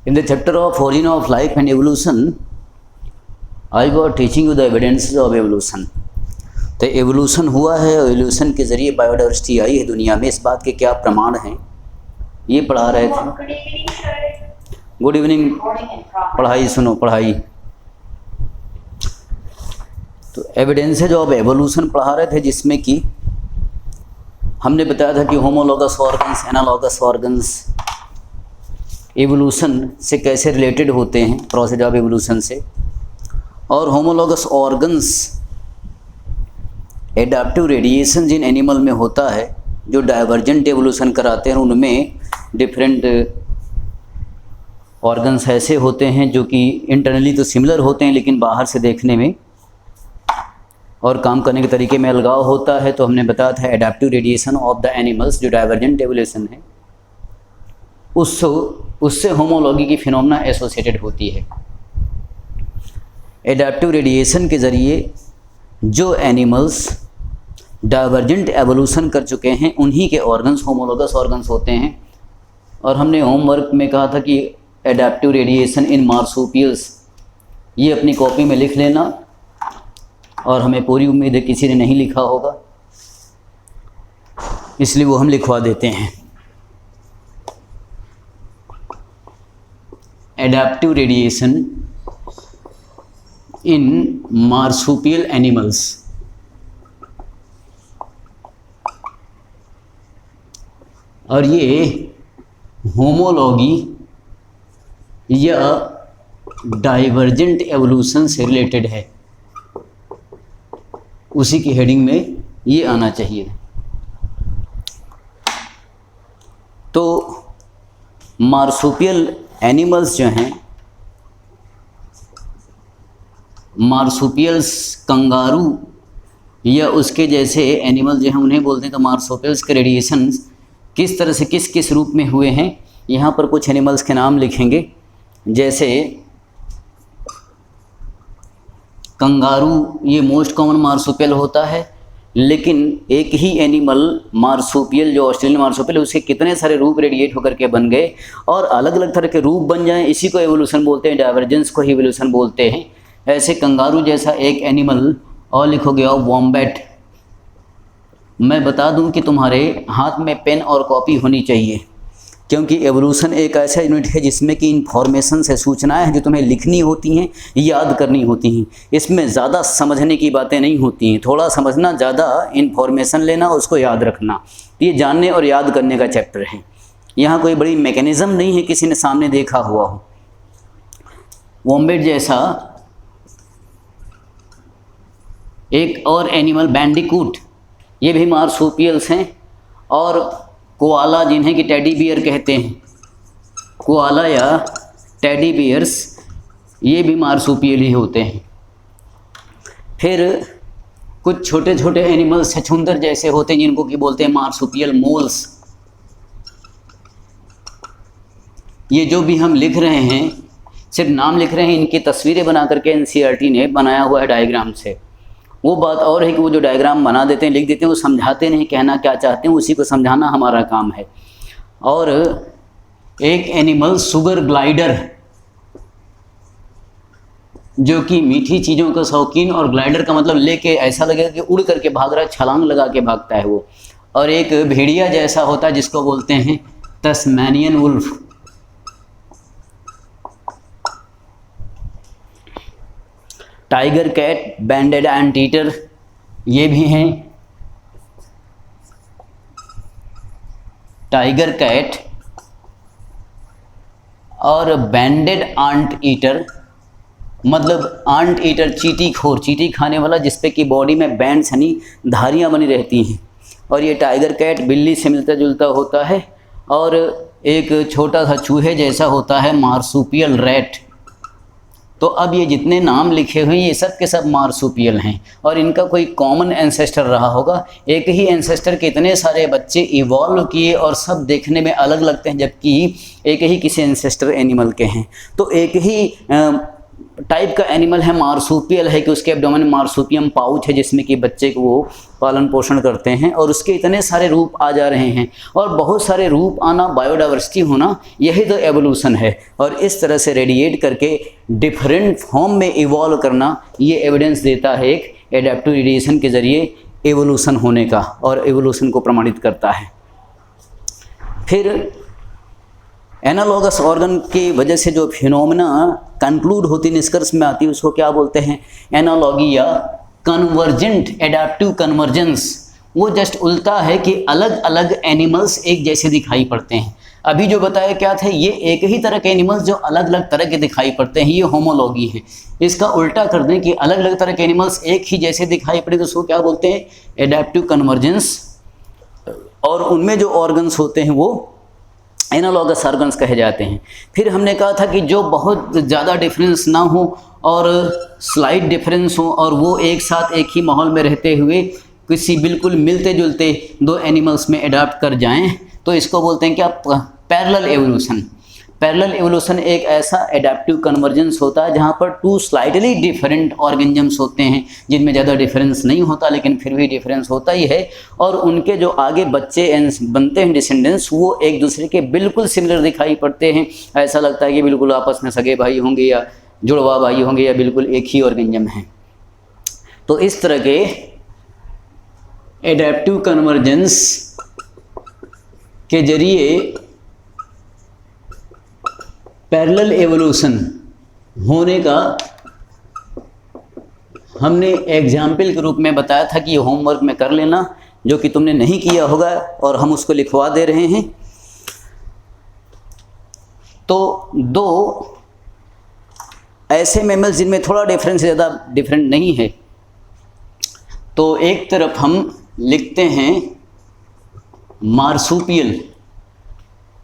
In the chapter of origin of life and evolution, I was teaching you the evidences of evolution. तो evolution हुआ है और evolution के ज़रिए biodiversity आई है दुनिया में, इस बात के क्या प्रमाण हैं ये पढ़ा रहे थे। Good evening. पढ़ाई सुनो, पढ़ाई। तो एविडेंसेज ऑफ एवोल्यूशन पढ़ा रहे थे, जिसमें कि हमने बताया था कि homologous organs, analogous organs evolution से कैसे रिलेटेड होते हैं, प्रोसेस ऑफ एवोल्यूशन से। और होमोलॉगस ऑर्गन्स एडाप्टिव रेडिएशन जिन एनिमल में होता है जो डाइवर्जेंट एवोल्यूशन कराते हैं, उनमें डिफरेंट ऑर्गन्स ऐसे होते हैं जो कि इंटरनली तो सिमिलर होते हैं लेकिन बाहर से देखने में और काम करने के तरीके में अलगाव होता है। तो हमने बताया था adaptive radiation of the animals जो डाइवर्जेंट एवोल्यूशन है उससे होमोलॉगी की फिनोमेना एसोसिएटेड होती है। एडाप्टिव रेडिएशन के ज़रिए जो एनिमल्स डाइवर्जेंट एवोल्यूशन कर चुके हैं उन्हीं के ऑर्गन्स होमोलॉगस ऑर्गन्स होते हैं। और हमने होमवर्क में कहा था कि एडाप्टिव रेडिएशन इन मार्सुपियल्स, ये अपनी कॉपी में लिख लेना, और हमें पूरी उम्मीद है किसी ने नहीं लिखा होगा इसलिए वो हम लिखवा देते हैं। Adaptive radiation in marsupial animals, और ये होमोलॉगी या डाइवर्जेंट एवोल्यूशन से रिलेटेड है, उसी की हेडिंग में ये आना चाहिए। तो मार्सुपियल एनिमल्स जो हैं, मार्सुपियल्स कंगारू या उसके जैसे एनिमल जो हैं उन्हें बोलते हैं। तो मार्सुपियल्स के रेडिएशन किस तरह से किस किस रूप में हुए हैं, यहाँ पर कुछ एनिमल्स के नाम लिखेंगे। जैसे कंगारू, ये मोस्ट कॉमन मार्सुपियल होता है, लेकिन एक ही एनिमल मार्सुपियल जो ऑस्ट्रेलियन मार्सुपियल उसके कितने सारे रूप रेडिएट होकर के बन गए और अलग अलग तरह के रूप बन जाएं, इसी को एवोल्यूशन बोलते हैं, डाइवर्जेंस को ही एवोल्यूशन बोलते हैं। ऐसे कंगारू जैसा एक एनिमल और लिखोगे और वॉम्बैट। मैं बता दूं कि तुम्हारे हाथ में पेन और कॉपी होनी चाहिए, क्योंकि एवोल्यूशन एक ऐसा यूनिट है जिसमें कि इन्फॉर्मेशन से सूचनाएं हैं जो तुम्हें लिखनी होती हैं, याद करनी होती हैं। इसमें ज़्यादा समझने की बातें नहीं होती हैं, थोड़ा समझना, ज़्यादा इन्फॉर्मेशन लेना, उसको याद रखना। ये जानने और याद करने का चैप्टर है। यहाँ कोई बड़ी मैकेनिज़्म नहीं है किसी ने सामने देखा हुआ हो। वॉम्बेट जैसा एक और एनिमल बैंडिकूट, ये भी मार्सुपियल्स हैं। और कोआला, जिन्हें कि टेडी बियर कहते हैं, कोआला या टेडी बियर्स, ये भी मार्सुपियल ही होते हैं। फिर कुछ छोटे छोटे एनिमल्स छछूंदर जैसे होते हैं जिनको कि बोलते हैं मार्सुपियल मोल्स। ये जो भी हम लिख रहे हैं सिर्फ नाम लिख रहे हैं, इनकी तस्वीरें बना करके एनसीईआरटी ने बनाया हुआ है डायग्राम से। वो बात और है कि वो जो डायग्राम बना देते हैं, लिख देते हैं, वो समझाते नहीं कहना क्या चाहते हैं, उसी को समझाना हमारा काम है। और एक एनिमल शुगर ग्लाइडर, जो कि मीठी चीज़ों का शौकीन, और ग्लाइडर का मतलब लेके ऐसा लगेगा कि उड़ करके भाग रहा है, छलांग लगा के भागता है वो। और एक भेड़िया जैसा होता है जिसको बोलते हैं Tasmanian wolf. Tiger cat, banded anteater, ये भी हैं। टाइगर कैट और बैंडेड आंट ईटर, मतलब आंट ईटर चींटी खोर, चींटी खाने वाला, जिसपे कि बॉडी में बैंड्स यानी धारियां बनी रहती हैं। और ये टाइगर कैट बिल्ली से मिलता जुलता होता है। और एक छोटा सा चूहे जैसा होता है मार्सुपियल रैट। तो अब ये जितने नाम लिखे हुए हैं ये सब के सब मार्सुपियल हैं, और इनका कोई कॉमन एंसेस्टर रहा होगा। एक ही एंसेस्टर के इतने सारे बच्चे इवॉल्व किए और सब देखने में अलग लगते हैं, जबकि एक ही किसी एंसेस्टर एनिमल के हैं। तो एक ही टाइप का एनिमल है मार्सुपियल है कि उसके एब्डोमेन में मार्सुपियम पाउच है जिसमें कि बच्चे को वो पालन पोषण करते हैं, और उसके इतने सारे रूप आ जा रहे हैं। और बहुत सारे रूप आना, बायोडाइवर्सिटी होना, यही तो एवोल्यूशन है। और इस तरह से रेडिएट करके डिफरेंट फॉर्म में इवॉल्व करना, ये एविडेंस देता है एक एडेप्टिव रेडिएशन के ज़रिए एवोल्यूशन होने का, और एवोल्यूशन को प्रमाणित करता है। फिर एनालॉगस ऑर्गन की वजह से जो फिनोमेना कंक्लूड होती, निष्कर्ष में आती है, उसको क्या बोलते हैं? एनालॉगी या कन्वर्जेंट एडेप्टिव कन्वर्जेंस। वो जस्ट उल्टा है कि अलग अलग एनिमल्स एक जैसे दिखाई पड़ते हैं। अभी जो बताया क्या था, ये एक ही तरह के एनिमल्स जो अलग अलग तरह के दिखाई पड़ते हैं, ये होमोलॉगी है। इसका उल्टा कर दें कि अलग अलग तरह के एनिमल्स एक ही जैसे दिखाई पड़े, तो उसको क्या बोलते हैं? Adaptive convergence. और उनमें जो ऑर्गन्स होते हैं वो एनालॉगस ऑर्गन्स कहे जाते हैं। फिर हमने कहा था कि जो बहुत ज़्यादा डिफरेंस ना हो और स्लाइट डिफरेंस हो, और वो एक साथ एक ही माहौल में रहते हुए किसी बिल्कुल मिलते जुलते दो एनिमल्स में अडॉप्ट कर जाएं, तो इसको बोलते हैं क्या? Parallel evolution. पैरेलल एवोल्यूशन एक ऐसा एडेप्टिव कन्वर्जेंस होता है जहाँ पर टू स्लाइटली डिफरेंट ऑर्गेनिजम्स होते हैं जिनमें ज़्यादा डिफरेंस नहीं होता, लेकिन फिर भी डिफरेंस होता ही है, और उनके जो आगे बच्चे बनते हैं, डिसेंडेंट्स, वो एक दूसरे के बिल्कुल सिमिलर दिखाई पड़ते हैं। ऐसा लगता है कि बिल्कुल आपस में सगे भाई होंगे या जुड़वा भाई होंगे या बिल्कुल एक ही ऑर्गेनिजम हैं। तो इस तरह के एडेप्टिव कन्वर्जेंस के जरिए पैरेलल एवोल्यूशन होने का हमने एग्जाम्पल के रूप में बताया था कि ये होमवर्क में कर लेना, जो कि तुमने नहीं किया होगा, और हम उसको लिखवा दे रहे हैं। तो दो ऐसे मैमल्स जिनमें थोड़ा डिफरेंस, ज़्यादा डिफरेंट नहीं है, तो एक तरफ हम लिखते हैं मार्सुपियल।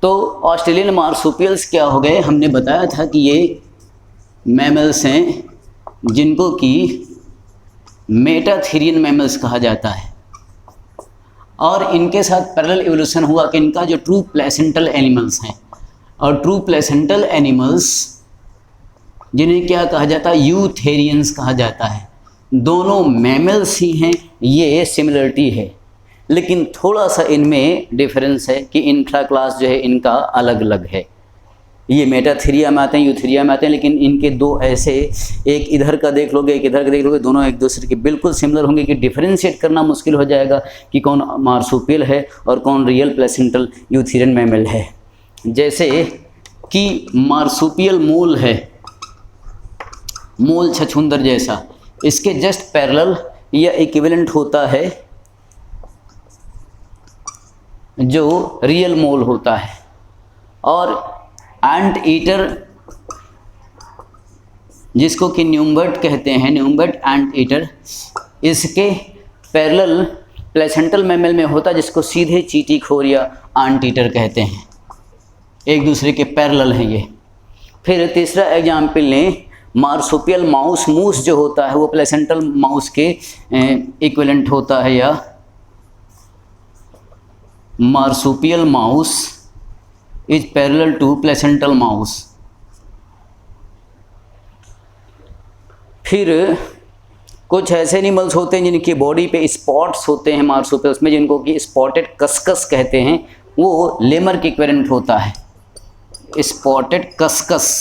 तो ऑस्ट्रेलियन मार्सुपियल्स क्या हो गए? हमने बताया था कि ये मैमल्स हैं जिनको कि मेटाथेरियन मैमल्स कहा जाता है, और इनके साथ पैरेलल एवोल्यूशन हुआ कि इनका जो ट्रू प्लेसेंटल एनिमल्स हैं, और ट्रू प्लेसेंटल एनिमल्स जिन्हें क्या कहा जाता है? यूथेरियंस कहा जाता है। दोनों मैमल्स ही हैं, ये सिमिलरिटी है, लेकिन थोड़ा सा इनमें डिफरेंस है कि इंट्रा क्लास जो है इनका अलग अलग है। ये मेटाथेरिया में आते हैं, यूथेरिया में आते हैं, लेकिन इनके दो ऐसे, एक इधर का देख लोगे, एक इधर का देख लोगे, दोनों एक दूसरे के बिल्कुल सिमिलर होंगे कि डिफरेंशिएट करना मुश्किल हो जाएगा कि कौन मार्सुपियल है और कौन रियल प्लेसेंटल यूथेरियन मैमल है। जैसे कि मार्सुपियल मोल है, मोल छछूंदर जैसा, इसके जस्ट पैरेलल या इक्विवेलेंट होता है जो रियल मोल होता है। और एंट ईटर जिसको कि न्यूम्बर्ट कहते हैं, न्यूम्बर्ट एंट ईटर, इसके पैरेलल प्लेसेंटल मैमल में होता है जिसको सीधे चींटीखोर या एंट ईटर कहते हैं। एक दूसरे के पैरेलल हैं ये। फिर तीसरा एग्जाम्पल लें, मार्सुपियल माउस, मूस जो होता है वो प्लेसेंटल माउस के इक्विवेलेंट होता है, या marsupial mouse is parallel to placental mouse. फिर कुछ ऐसे एनिमल्स होते हैं जिनकी बॉडी पे स्पॉट्स होते हैं मार्सुपियल्स में, जिनको कि स्पॉटेड कस्कस कहते हैं, वो लेमर के इक्विवेलेंट होता है, स्पॉटेड कस्कस।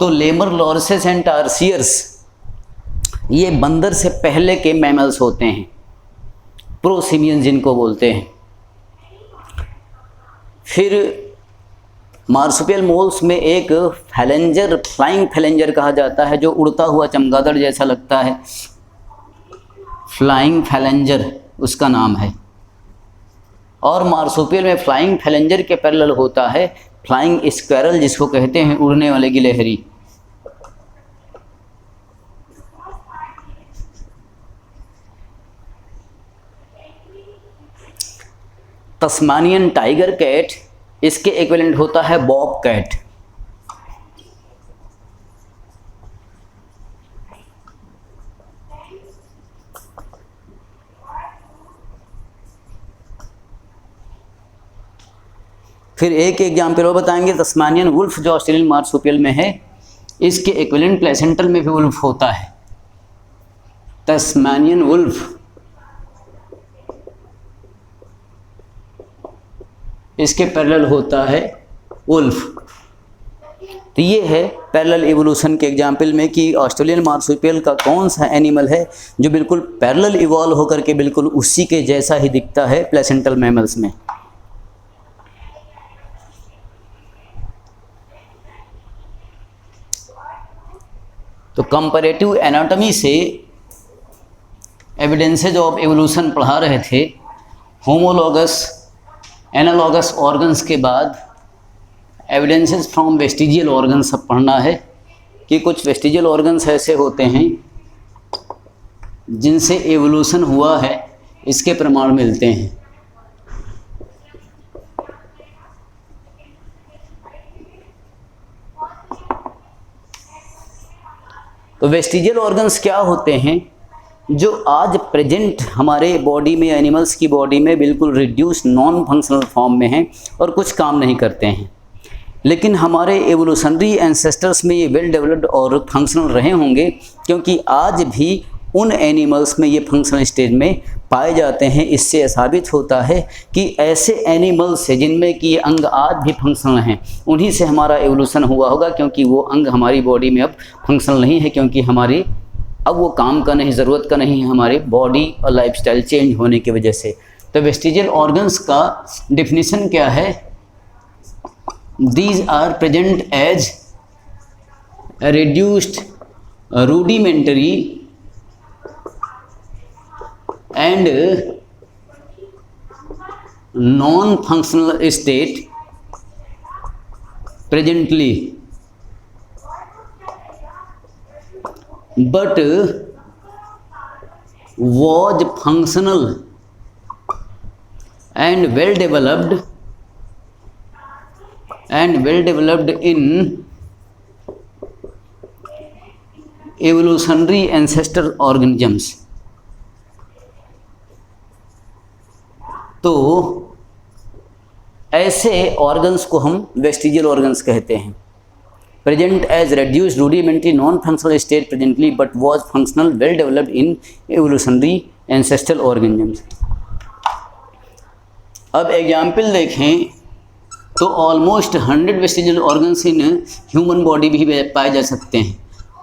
तो लेमर, लॉरसेस एंड टार्सियर्स ये बंदर से पहले के मैमल्स होते हैं, प्रोसिमियन जिनको बोलते हैं। फिर मार्सुपियल मोल्स में एक फैलेंजर, फ्लाइंग फैलेंजर कहा जाता है, जो उड़ता हुआ चमगादड़ जैसा लगता है, फ्लाइंग फैलेंजर उसका नाम है। और मार्सुपियल में फ्लाइंग फैलेंजर के पैरेलल होता है फ्लाइंग स्क्वैरल, जिसको कहते हैं उड़ने वाले गिलहरी। तस्मानियन टाइगर कैट, इसके इक्विवेलेंट होता है बॉब कैट। फिर एक एग्जाम्पल और बताएंगे, तस्मानियन वुल्फ जो ऑस्ट्रेलियन मार्सुपियल में है, इसके इक्विवेलेंट प्लेसेंटल में भी वुल्फ होता है। तस्मानियन वुल्फ इसके पैरेलल होता है वुल्फ। तो ये है पैरेलल इवोल्यूशन के एग्जाम्पल में कि ऑस्ट्रेलियन मार्सुपियल का कौन सा एनिमल है जो बिल्कुल पैरेलल इवॉल्व होकर के बिल्कुल उसी के जैसा ही दिखता है प्लेसेंटल मैमल्स में। तो कंपैरेटिव एनाटॉमी से एविडेंसेज ऑफ एवोल्यूशन पढ़ा रहे थे। होमोलॉगस एनालॉगस ऑर्गन्स के बाद एविडेंसेस फ्रॉम वेस्टिजियल ऑर्गन्स अब पढ़ना है कि कुछ वेस्टिजियल ऑर्गन्स ऐसे होते हैं जिनसे एवोल्यूशन हुआ है, इसके प्रमाण मिलते हैं। तो वेस्टिजियल ऑर्गन्स क्या होते हैं? जो आज प्रेजेंट हमारे बॉडी में, एनिमल्स की बॉडी में बिल्कुल रिड्यूस नॉन फंक्शनल फॉर्म में हैं और कुछ काम नहीं करते हैं, लेकिन हमारे एवोल्यूशनरी एंसेस्टर्स में ये वेल डेवलप्ड और फंक्शनल रहे होंगे, क्योंकि आज भी उन एनिमल्स में ये फंक्शनल स्टेज में पाए जाते हैं। इससे साबित होता है कि ऐसे एनिमल्स से जिनमें कि ये अंग आज भी फंक्शनल हैं, उन्हीं से हमारा एवोल्यूशन हुआ होगा, क्योंकि वो अंग हमारी बॉडी में अब फंक्शनल नहीं है, क्योंकि हमारी अब वो काम का नहीं, ज़रूरत का नहीं है, हमारे बॉडी और लाइफस्टाइल चेंज होने की वजह से। तो वेस्टिजियल ऑर्गन्स का डिफिनीशन क्या है? These are present as reduced, rudimentary and non-functional state presently, but was functional and well developed in evolutionary ancestor organisms। तो ऐसे ऑर्गन्स को हम वेस्टिजियल ऑर्गन्स कहते हैं। Present as reduced rudimentary non functional state presently but was functional well developed in evolutionary ancestral organisms. अब example देखें तो almost 100 vestigial organs in human body भी पाए जा सकते हैं,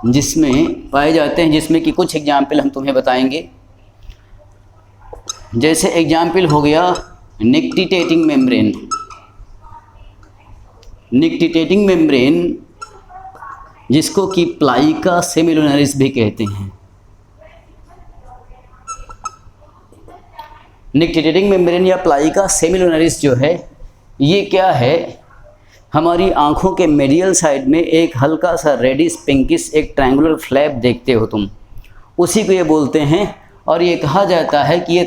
जिसमें कि कुछ एग्जाम्पल हम तुम्हें बताएंगे। जैसे एग्जाम्पल हो गया निक्टिटेटिंग मेम्ब्रेन। निक्टिटेटिंग मेम्ब्रेन जिसको कि प्लाइका सेमिलुनरिस भी कहते हैं। निक्टिटेटिंग मेम्ब्रेन या प्लाइका सेमिलुनरिस जो है, ये क्या है? हमारी आँखों के मेडियल साइड में एक हल्का सा रेडिश पिंकिश एक ट्रायंगुलर फ्लैप देखते हो तुम, उसी को ये बोलते हैं। और ये कहा जाता है कि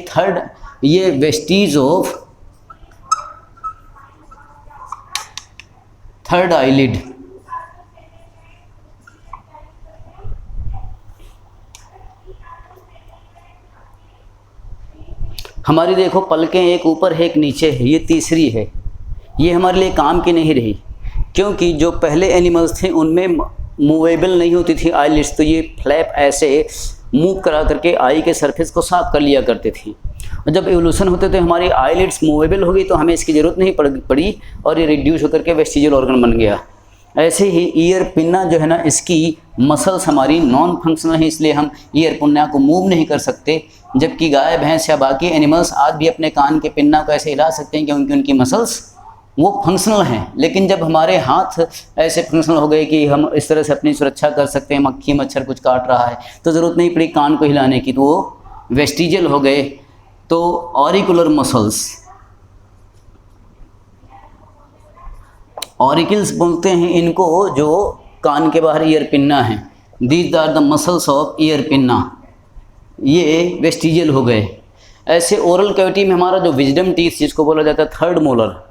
ये वेस्टीज ऑफ थर्ड आईलिड। हमारी देखो पलकें एक ऊपर है एक नीचे है, ये तीसरी है। ये हमारे लिए काम की नहीं रही, क्योंकि जो पहले एनिमल्स थे उनमें मूवेबल नहीं होती थी आईलिड्स, तो ये फ्लैप ऐसे मूव करा करके आई के सरफेस को साफ कर लिया करते थे। और जब एवोल्यूशन होते थे हमारी आईलिड्स मूवेबल हो गई, तो हमें इसकी ज़रूरत नहीं पड़ी और ये रिड्यूस होकर के वेस्टिजियल ऑर्गन बन गया। ऐसे ही ईयर पिन्ना जो है ना, इसकी मसल्स हमारी नॉन फंक्शनल है, इसलिए हम ईयर पिन्ना को मूव नहीं कर सकते, जबकि गाय भैंस या बाकी एनिमल्स आज भी अपने कान के पिन्ना को ऐसे हिला सकते हैं, क्योंकि उनकी मसल्स वो फंक्शनल हैं। लेकिन जब हमारे हाथ ऐसे फंक्शनल हो गए कि हम इस तरह से अपनी सुरक्षा कर सकते हैं, मक्खी मच्छर कुछ काट रहा है तो ज़रूरत नहीं पड़ी कान को हिलाने की, तो वो वेस्टिजियल हो गए। तो ऑरिकुलर मसल्स, ऑरिकल्स बोलते हैं इनको, जो कान के बाहर ईयर पिन्ना है। These are the muscles of ear pinna, ये वेस्टिजियल हो गए। ऐसे ओरल कैविटी में हमारा जो विजडम टीथ जिसको बोला जाता है थर्ड मोलर,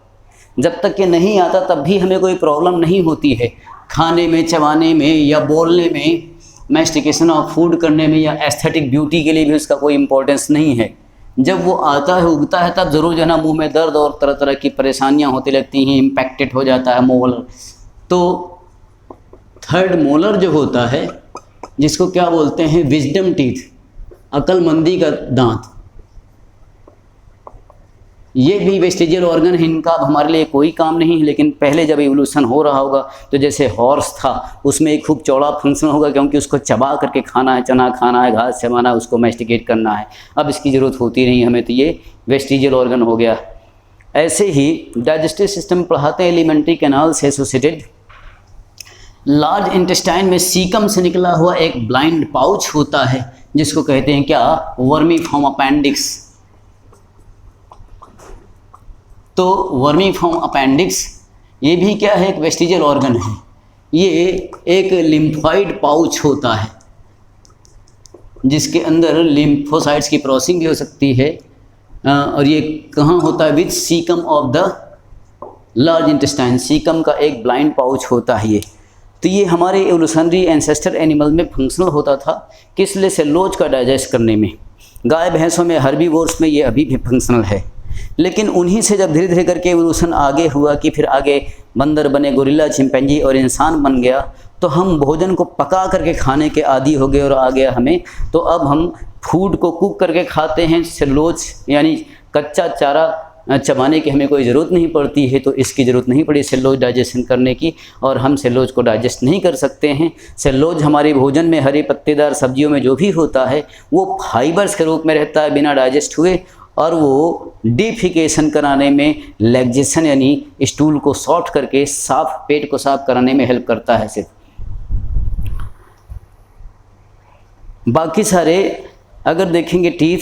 जब तक ये नहीं आता तब भी हमें कोई प्रॉब्लम नहीं होती है खाने में, चबाने में या बोलने में, मैस्टिकेशन ऑफ फूड करने में, या एस्थेटिक ब्यूटी के लिए भी उसका कोई इम्पोर्टेंस नहीं है। जब वो आता है उगता है तब ज़रूर जो है ना मुँह में दर्द और तरह तरह की परेशानियाँ होती लगती हैं, इम्पैक्टेड हो जाता है मोलर। तो थर्ड मोलर जो होता है जिसको क्या बोलते हैं, विजडम टीथ, अक्लमंदी का दांत, ये भी वेस्टिजियल ऑर्गन है। इनका अब हमारे लिए कोई काम नहीं है, लेकिन पहले जब इवोल्यूशन हो रहा होगा तो जैसे हॉर्स था उसमें एक खूब चौड़ा फंक्शन होगा, क्योंकि उसको चबा करके खाना है, चना खाना है, घास चबाना है, उसको मैस्टिकेट करना है। अब इसकी ज़रूरत होती नहीं हमें, तो ये वेस्टिजियल ऑर्गन हो गया। ऐसे ही डाइजेस्टिव सिस्टम पढ़ाते हैं, एलिमेंट्री कैनाल से एसोसिएटेड। लार्ज इंटेस्टाइन में सीकम से निकला हुआ एक ब्लाइंड पाउच होता है जिसको कहते हैं क्या, वर्मीफॉर्म अपेंडिक्स। तो वर्मीफॉर्म अपेंडिक्स ये भी क्या है, एक वेस्टिजियल ऑर्गन है। ये एक लिम्फॉइड पाउच होता है जिसके अंदर लिम्फोसाइट्स की प्रोसेसिंग भी हो सकती है। और ये कहाँ होता है, with caecum of the large intestine, caecum का एक ब्लाइंड पाउच होता है ये। तो ये हमारे एवोल्यूशनरी एंसेस्टर एनिमल में फंक्शनल होता था, किस लिए, सेलुलोज का डाइजेस्ट करने में। गाय भैंसों में, हर्बीवोर्स में ये अभी भी फंक्शनल है। लेकिन उन्हीं से जब धीरे धीरे करके एवोल्यूशन आगे हुआ कि फिर आगे बंदर बने, गोरिल्ला, चिंपैंजी और इंसान बन गया, तो हम भोजन को पका करके खाने के आदी हो गए और आ गया हमें। तो अब हम फूड को कुक करके खाते हैं, सेलुलोज यानी कच्चा चारा चबाने की हमें कोई ज़रूरत नहीं पड़ती है। तो इसकी ज़रूरत नहीं पड़ी सेलुलोज डाइजेशन करने की, और हम सेलुलोज को डाइजेस्ट नहीं कर सकते हैं। सेलुलोज हमारे भोजन में, हरे पत्तेदार सब्जियों में जो भी होता है वो फाइबर्स के रूप में रहता है बिना डाइजेस्ट हुए, और वो डिफिकेशन कराने में, लैक्सेशन यानी स्टूल को सॉर्ट करके साफ, पेट को साफ कराने में हेल्प करता है सिर्फ। बाकी सारे अगर देखेंगे टीथ,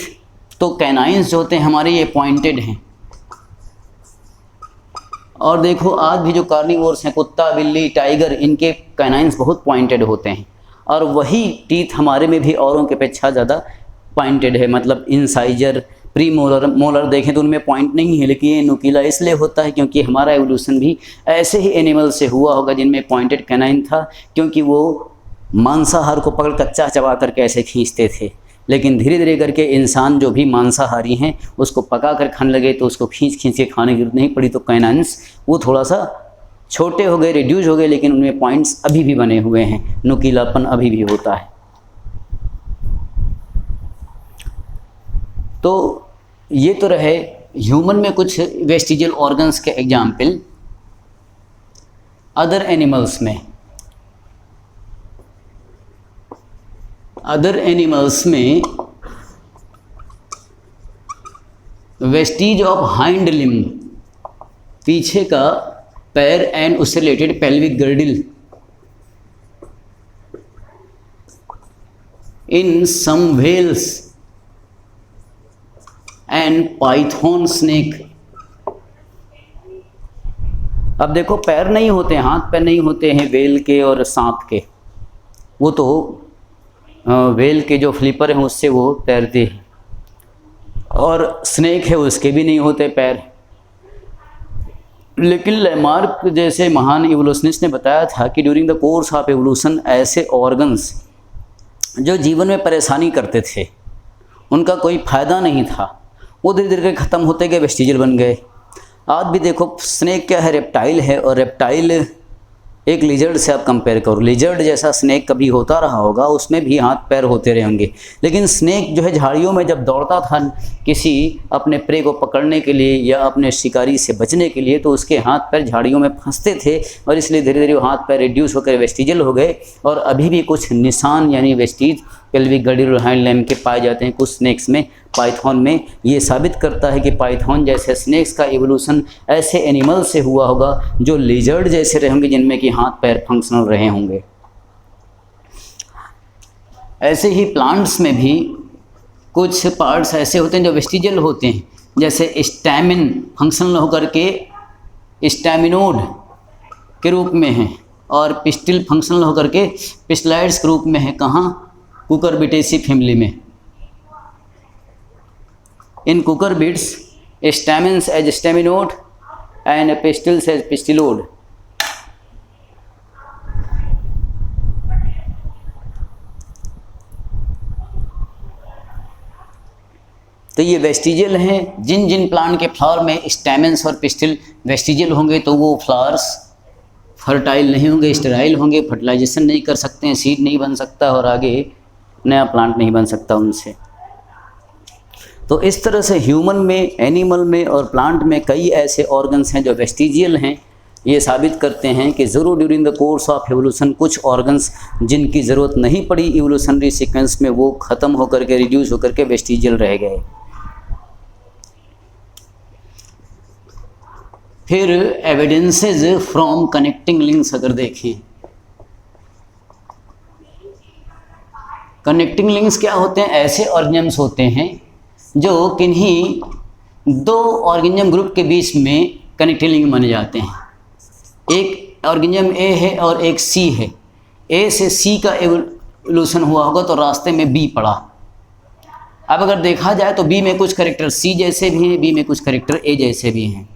तो कैनाइंस जो होते हैं हमारे ये पॉइंटेड हैं। और देखो आज भी जो कार्निवोर्स हैं, कुत्ता, बिल्ली, टाइगर, इनके कैनाइंस बहुत पॉइंटेड होते हैं। और वही टीथ हमारे में भी औरों के अपेक्षा ज़्यादा पॉइंटेड है। मतलब इंसाइजर, प्री मोलर, मोलर देखें तो उनमें पॉइंट नहीं है, लेकिन ये नुकीला इसलिए होता है क्योंकि हमारा एवोल्यूशन भी ऐसे ही एनिमल से हुआ होगा जिनमें पॉइंटेड कैनाइन था, क्योंकि वो मांसाहार को पकड़ कच्चा चबा करके ऐसे खींचते थे। लेकिन धीरे धीरे करके इंसान जो भी मांसाहारी हैं उसको पका कर खाने लगे, तो उसको खींच खींच के खाने की जरूरत नहीं पड़ी। तो कैनाइंस वो थोड़ा सा छोटे हो गए, रिड्यूस हो गए, लेकिन उनमें पॉइंट्स अभी भी बने हुए हैं, नुकीलापन अभी भी होता है। तो ये तो रहे ह्यूमन में कुछ वेस्टिजियल ऑर्गन्स के एग्जाम्पल। अदर एनिमल्स में, वेस्टिज ऑफ हाइंड लिम्ब, पीछे का पैर एंड उससे related pelvic girdle, in some whales and python snake. अब देखो पैर नहीं होते, हाथ पैर नहीं होते हैं व्हेल के और सांप के, वो तो व्हेल के जो फ्लिपर हैं उससे वो तैरते हैं, और स्नेक है उसके भी नहीं होते पैर। लेकिन लैमार्क जैसे महान इवोल्यूशनिस्ट ने बताया था कि during the course of evolution ऐसे ऑर्गन्स जो जीवन में परेशानी करते थे, उनका कोई फ़ायदा नहीं था, वो धीरे धीरे ख़त्म होते गए, वेस्टिजियल बन गए। आज भी देखो स्नेक क्या है, रेप्टाइल है, और रेप्टाइल एक लिजर्ड से आप कंपेयर करो, लिजर्ड जैसा स्नेक कभी होता रहा होगा, उसमें भी हाथ पैर होते रहे होंगे। लेकिन स्नेक जो है झाड़ियों में जब दौड़ता था किसी अपने प्रे को पकड़ने के लिए या अपने शिकारी से बचने के लिए, तो उसके हाथ पैर झाड़ियों में फंसते थे, और इसलिए धीरे धीरे वो हाथ पैर रिड्यूस होकर वेस्टिजियल हो गए। और अभी भी कुछ निशान यानी वेस्टिज पेल्विक गर्डिल और हाइंड लिम्ब के पाए जाते हैं कुछ स्नेक्स में, पाइथन में। ये साबित करता है कि पाइथन जैसे स्नेक्स का एवोल्यूशन ऐसे एनिमल से हुआ होगा जो लिजर्ड जैसे रहे होंगे, जिनमें कि हाथ पैर फंक्शनल रहे होंगे। ऐसे ही प्लांट्स में भी कुछ पार्ट्स ऐसे होते हैं जो वेस्टिजियल होते हैं, जैसे स्टैमिन फंक्शनल होकर के स्टैमिनोड के रूप में है, और पिस्टिल फंक्शनल होकर के पिस्टिलाइड्स के रूप में है। कहाँ? कुकुरबिटेसी फैमिली में। इन cucurbits स्टैमिन्स as staminode and पिस्टिल्स as पिस्टिलोड। तो ये वेस्टिजियल हैं। जिन जिन प्लांट के फ्लावर में स्टैमेंस और पिस्टिल वेस्टिजियल होंगे तो वो फ्लावर्स फर्टाइल नहीं होंगे, स्टेराइल होंगे, फर्टिलाइजेशन नहीं कर सकते हैं, सीड नहीं बन सकता और आगे नया प्लांट नहीं बन सकता उनसे। तो इस तरह से ह्यूमन में, एनिमल में और प्लांट में कई ऐसे ऑर्गन्स हैं जो वेस्टिजियल हैं। ये साबित करते हैं कि ज़रूर during the course of evolution कुछ ऑर्गन्स जिनकी ज़रूरत नहीं पड़ी इवोल्यूशनरी सीक्वेंस में, वो ख़त्म होकर के, रिड्यूस होकर के वेस्टिजियल रह गए। फिर एविडेंसेस फ्रॉम कनेक्टिंग लिंक्स अगर देखें, कनेक्टिंग लिंक्स क्या होते हैं? ऐसे ऑर्गेनिजम्स होते हैं जो किन्हीं दो ऑर्गेनिज्म ग्रुप के बीच में कनेक्टिंग लिंक बन जाते हैं। एक ऑर्गेनिज्म ए है और एक सी है। ए से सी का एवोल्यूशन हुआ होगा तो रास्ते में बी पड़ा। अब अगर देखा जाए तो बी में कुछ कैरेक्टर सी जैसे भी हैं, बी में कुछ कैरेक्टर ए जैसे भी हैं।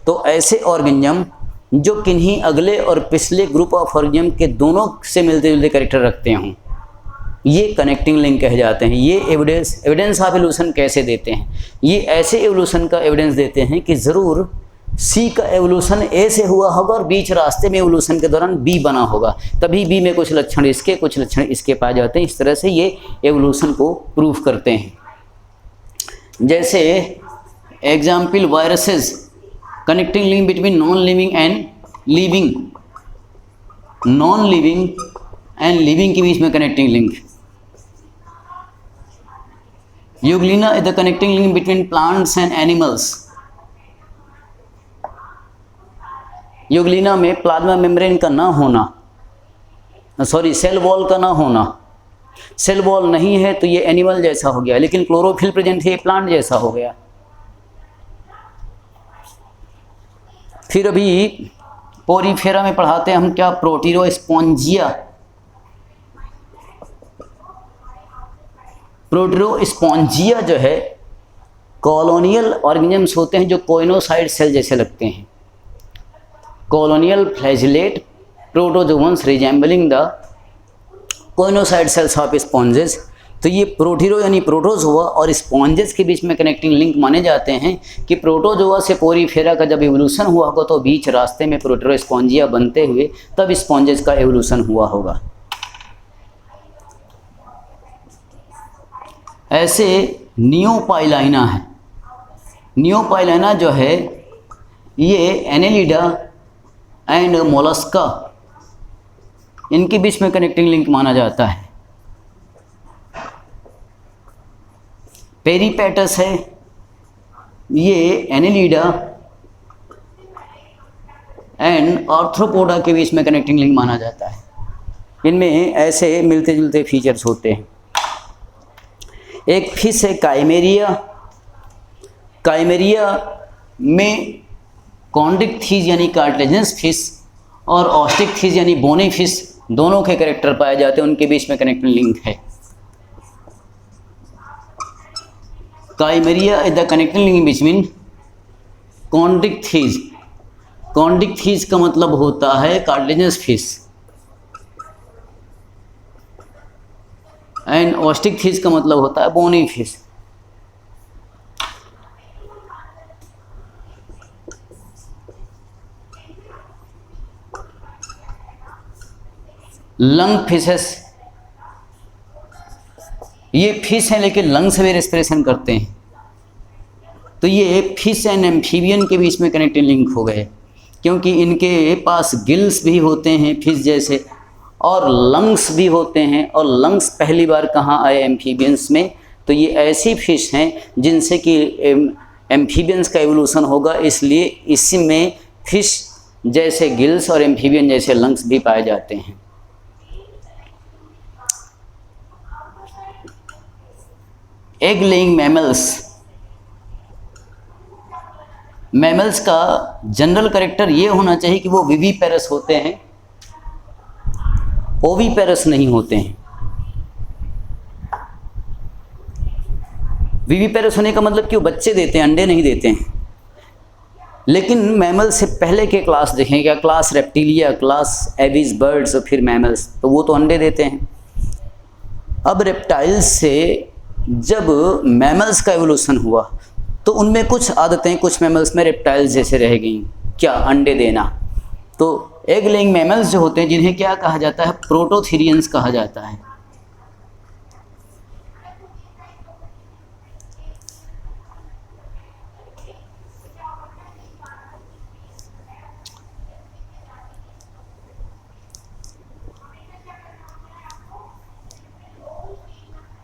तो ऐसे ऑर्गेनिज्म जो किन्हीं अगले और पिछले ग्रुप ऑफ ऑर्गेनिज्म के दोनों से मिलते जुलते कैरेक्टर रखते हों, ये कनेक्टिंग लिंक कहे जाते हैं। ये एविडेंस ऑफ एवोल्यूशन कैसे देते हैं? ये ऐसे एवोल्यूशन का एविडेंस देते हैं कि ज़रूर सी का एवोल्यूशन ए से हुआ होगा और बीच रास्ते में एवोल्यूशन के दौरान बी बना होगा, तभी बी में कुछ लक्षण इसके, कुछ लक्षण इसके पाए जाते हैं। इस तरह से ये एवोल्यूशन को प्रूफ करते हैं। जैसे example viruses, connecting link between non living and living, non living and living के बीच में connecting link. Euglena is the connecting link between plants and animals. Euglena में प्लाज्मा मेम्ब्रेन का ना होना, सॉरी सेल वॉल का ना होना, सेल वॉल नहीं है तो ये एनिमल जैसा हो गया, लेकिन क्लोरोफिल प्रेजेंट है, प्लांट जैसा हो गया। फिर अभी पोरीफेरा में पढ़ाते हैं हम क्या, प्रोटीरोस्पोंजिया। प्रोटीरोस्पोंजिया जो है कॉलोनियल ऑर्गेनिजम्स होते हैं जो कोइनोसाइड सेल जैसे लगते हैं। Colonial flagellate protozoans resembling the choanocyte cells of sponges. तो ये प्रोटीरो यानी प्रोटोजोआ और स्पॉन्जेस के बीच में कनेक्टिंग लिंक माने जाते हैं कि प्रोटोजोआ से पोरीफेरा का जब एवोल्यूशन हुआ होगा तो बीच रास्ते में प्रोटीरोस्पोंजिया बनते हुए तब स्पॉन्जेस का एवोल्यूशन हुआ होगा। ऐसे नियोपाइलाइना है। नियोपाइलाइना जो है ये एनेलिडा एंड मोलस्का, इनके बीच में कनेक्टिंग लिंक माना जाता है। पेरीपेटस है, ये एनेलिडा एंड आर्थ्रोपोडा के बीच में कनेक्टिंग लिंक माना जाता है। इनमें ऐसे मिलते जुलते फीचर्स होते हैं। एक फिश है काइमेरिया। काइमेरिया में कॉन्डिक थीज यानी कार्टिलेजिनस फिश और ऑस्टिक थीज यानी बोनी फिश दोनों के कैरेक्टर पाए जाते हैं, उनके बीच में कनेक्टिंग लिंक है। Chimaera is the connecting link between Chondrichthyes. Chondrichthyes का मतलब होता है cartilaginous fish and Osteichthyes का मतलब होता है बोनी फिश। लंग फिशेस, ये फिश हैं लेकिन लंग से भी रेस्पिरेशन करते हैं, तो ये फिश एंड एम्फीबियन के बीच में कनेक्टिंग लिंक हो गए, क्योंकि इनके पास गिल्स भी होते हैं फिश जैसे और लंग्स भी होते हैं। और लंग्स पहली बार कहाँ आए? एम्फीबियंस में। तो ये ऐसी फिश हैं जिनसे कि एम्फीबियंस का एवोल्यूशन होगा, इसलिए इसमें फिश जैसे गिल्स और एम्फीबियन जैसे लंग्स भी पाए जाते हैं। एग लेइंग मैमल्स, मैमल्स का जनरल कैरेक्टर ये होना चाहिए कि वो विविपेरस होते हैं, ओविपेरस नहीं होते हैं। विविपेरस होने का मतलब कि वो बच्चे देते हैं, अंडे नहीं देते हैं। लेकिन मैमल से पहले के क्लास देखें, क्या class reptilia, class Aves birds और फिर मैमल्स, तो वो तो अंडे देते हैं। अब रेप्टाइल्स से जब मैमल्स का एवोल्यूशन हुआ तो उनमें कुछ आदतें कुछ मैमल्स में रेप्टाइल्स जैसे रह गई। क्या? अंडे देना। तो एग लेइंग मैमल्स जो होते हैं जिन्हें क्या कहा जाता है? प्रोटोथेरियंस कहा जाता है।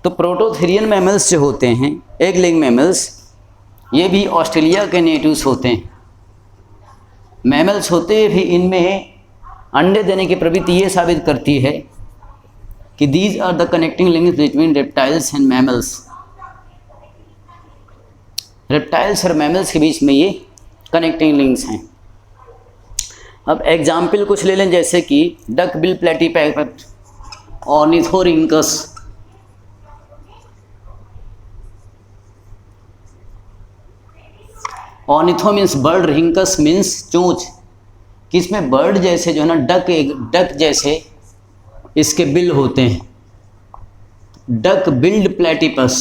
तो प्रोटोथेरियन मैमल्स जो होते हैं, एग लेइंग मैमल्स, ये भी ऑस्ट्रेलिया के नेटिव्स होते हैं। मैमल्स होते भी इनमें अंडे देने की प्रवृत्ति ये साबित करती है कि these are the connecting links between reptiles and mammals. Reptiles और मैमल्स के बीच में ये कनेक्टिंग लिंक्स हैं। अब एग्जाम्पल कुछ ले लें, जैसे कि duck bill platypus, Ornithorhynchus. Ornitho means bird, rhynchus means चोंच, कि इसमें बर्ड जैसे जो है ना, डक जैसे इसके बिल होते हैं। डक बिल्ड प्लेटिपस,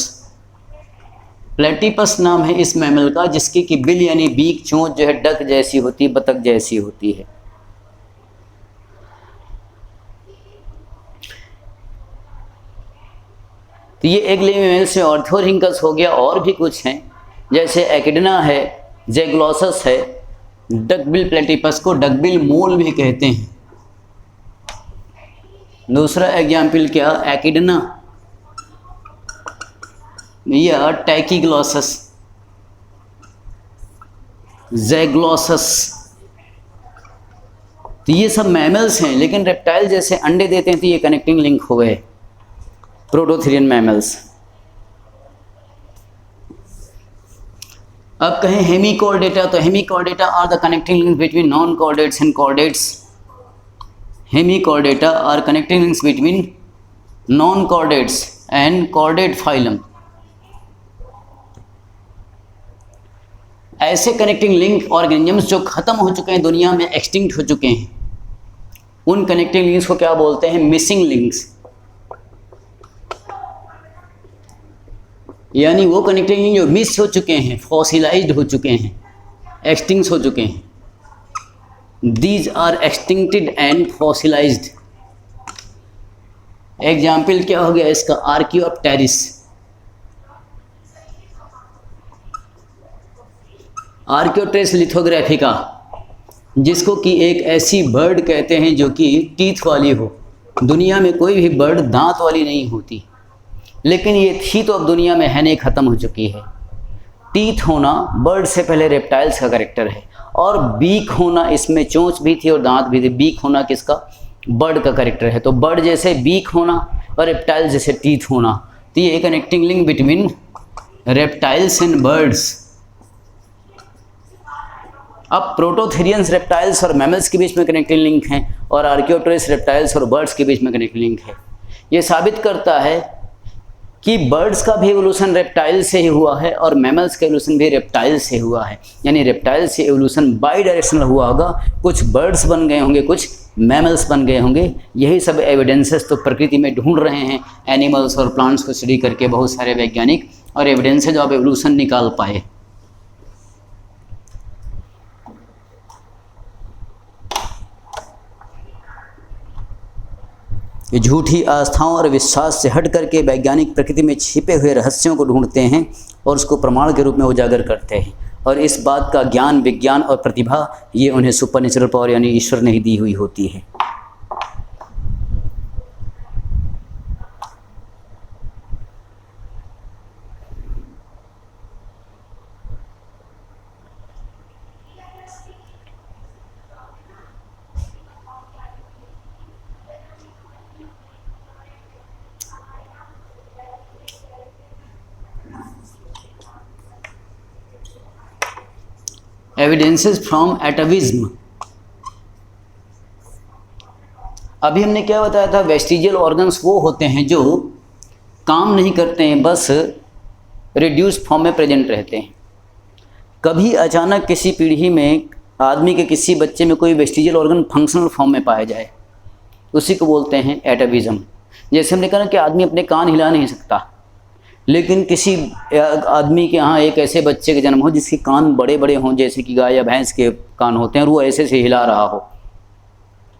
प्लेटिपस नाम है इस मैमल का, जिसकी कि बिल यानी बीक, चोंच जो है डक जैसी होती है, बतख जैसी होती है। तो ये एग लेइंग मैमल्स में ऑर्थोरिंकस हो गया। और भी कुछ हैं, जैसे एकिडना है, ज़ैग्लोसस है। डकबिल प्लेटिपस को डकबिल मोल भी कहते हैं। दूसरा एग्जाम्पल क्या? एकिडना या टैकीग्लोसस, ज़ैग्लोसस। तो ये सब मैमल्स हैं, लेकिन रेप्टाइल जैसे अंडे देते हैं, तो ये कनेक्टिंग लिंक हो गए प्रोटोथेरियन मैमल्स। अब कहें हेमीकॉर्डेटा, तो Hemichordata are the connecting links between non chordates and chordates. Hemichordata are connecting links between non chordates and chordate phylum. ऐसे कनेक्टिंग लिंक ऑर्गेनिजम्स जो खत्म हो चुके हैं, दुनिया में एक्सटिंक्ट हो चुके हैं, उन कनेक्टिंग लिंक्स को क्या बोलते हैं? Missing links. यानी वो कनेक्टिंग लिंक जो मिस हो चुके हैं, फॉसिलाइज्ड हो चुके हैं, एक्सटिंक्ट हो चुके हैं। These are extincted and fossilized. Example क्या हो गया इसका? आर्कियोप्टेरिस। आर्कियोप्टेरिस लिथोग्राफिका, जिसको कि एक ऐसी बर्ड कहते हैं जो कि टीथ वाली हो। दुनिया में कोई भी बर्ड दांत वाली नहीं होती, लेकिन ये थी तो अब दुनिया में है नहीं, ख़त्म हो चुकी है। टीथ होना बर्ड से पहले रेप्टाइल्स का कैरेक्टर है, और बीक होना, इसमें चोंच भी थी और दांत भी थे। बीक होना किसका? बर्ड का कैरेक्टर है। तो बर्ड जैसे बीक होना और रेप्टाइल जैसे टीथ होना, तो ये connecting link between reptiles and birds. अब प्रोटोथेरियंस रेप्टाइल्स और मैमल्स के बीच में कनेक्टिंग लिंक हैं, और आर्कियोप्टेरिस रेप्टाइल्स और बर्ड्स के बीच में कनेक्टिंग लिंक है। ये साबित करता है कि बर्ड्स का भी एवोल्यूशन रेप्टाइल से ही हुआ है, और मैमल्स का एवोल्यूशन भी रेप्टाइल से हुआ है। यानी रेप्टाइल से एवोल्यूशन बाई डायरेक्शनल हुआ होगा, कुछ बर्ड्स बन गए होंगे, कुछ मैमल्स बन गए होंगे। यही सब एविडेंसेस तो प्रकृति में ढूंढ रहे हैं, एनिमल्स और प्लांट्स को स्टडी करके बहुत सारे वैज्ञानिक, और एविडेंसेस जो आप एवोल्यूशन निकाल पाए। ये झूठी आस्थाओं और विश्वास से हट करके वैज्ञानिक प्रकृति में छिपे हुए रहस्यों को ढूंढते हैं और उसको प्रमाण के रूप में उजागर करते हैं, और इस बात का ज्ञान, विज्ञान और प्रतिभा ये उन्हें सुपर नेचुरल पावर यानी ईश्वर ने ही दी हुई होती है। Evidences from एटाविज्म। अभी हमने क्या बताया था? वेस्टिजियल ऑर्गन्स वो होते हैं जो काम नहीं करते हैं, बस रिड्यूस फॉर्म में प्रेजेंट रहते हैं। कभी अचानक किसी पीढ़ी में आदमी के किसी बच्चे में कोई वेस्टिजियल ऑर्गन फंक्शनल फॉर्म में पाया जाए, उसी को बोलते हैं एटाविज्म। जैसे हमने कहा कि आदमी अपने कान हिला नहीं सकता, लेकिन किसी आदमी के यहाँ एक ऐसे बच्चे का जन्म हो जिसके कान बड़े बड़े हों, जैसे कि गाय या भैंस के कान होते हैं, और वो ऐसे से हिला रहा हो,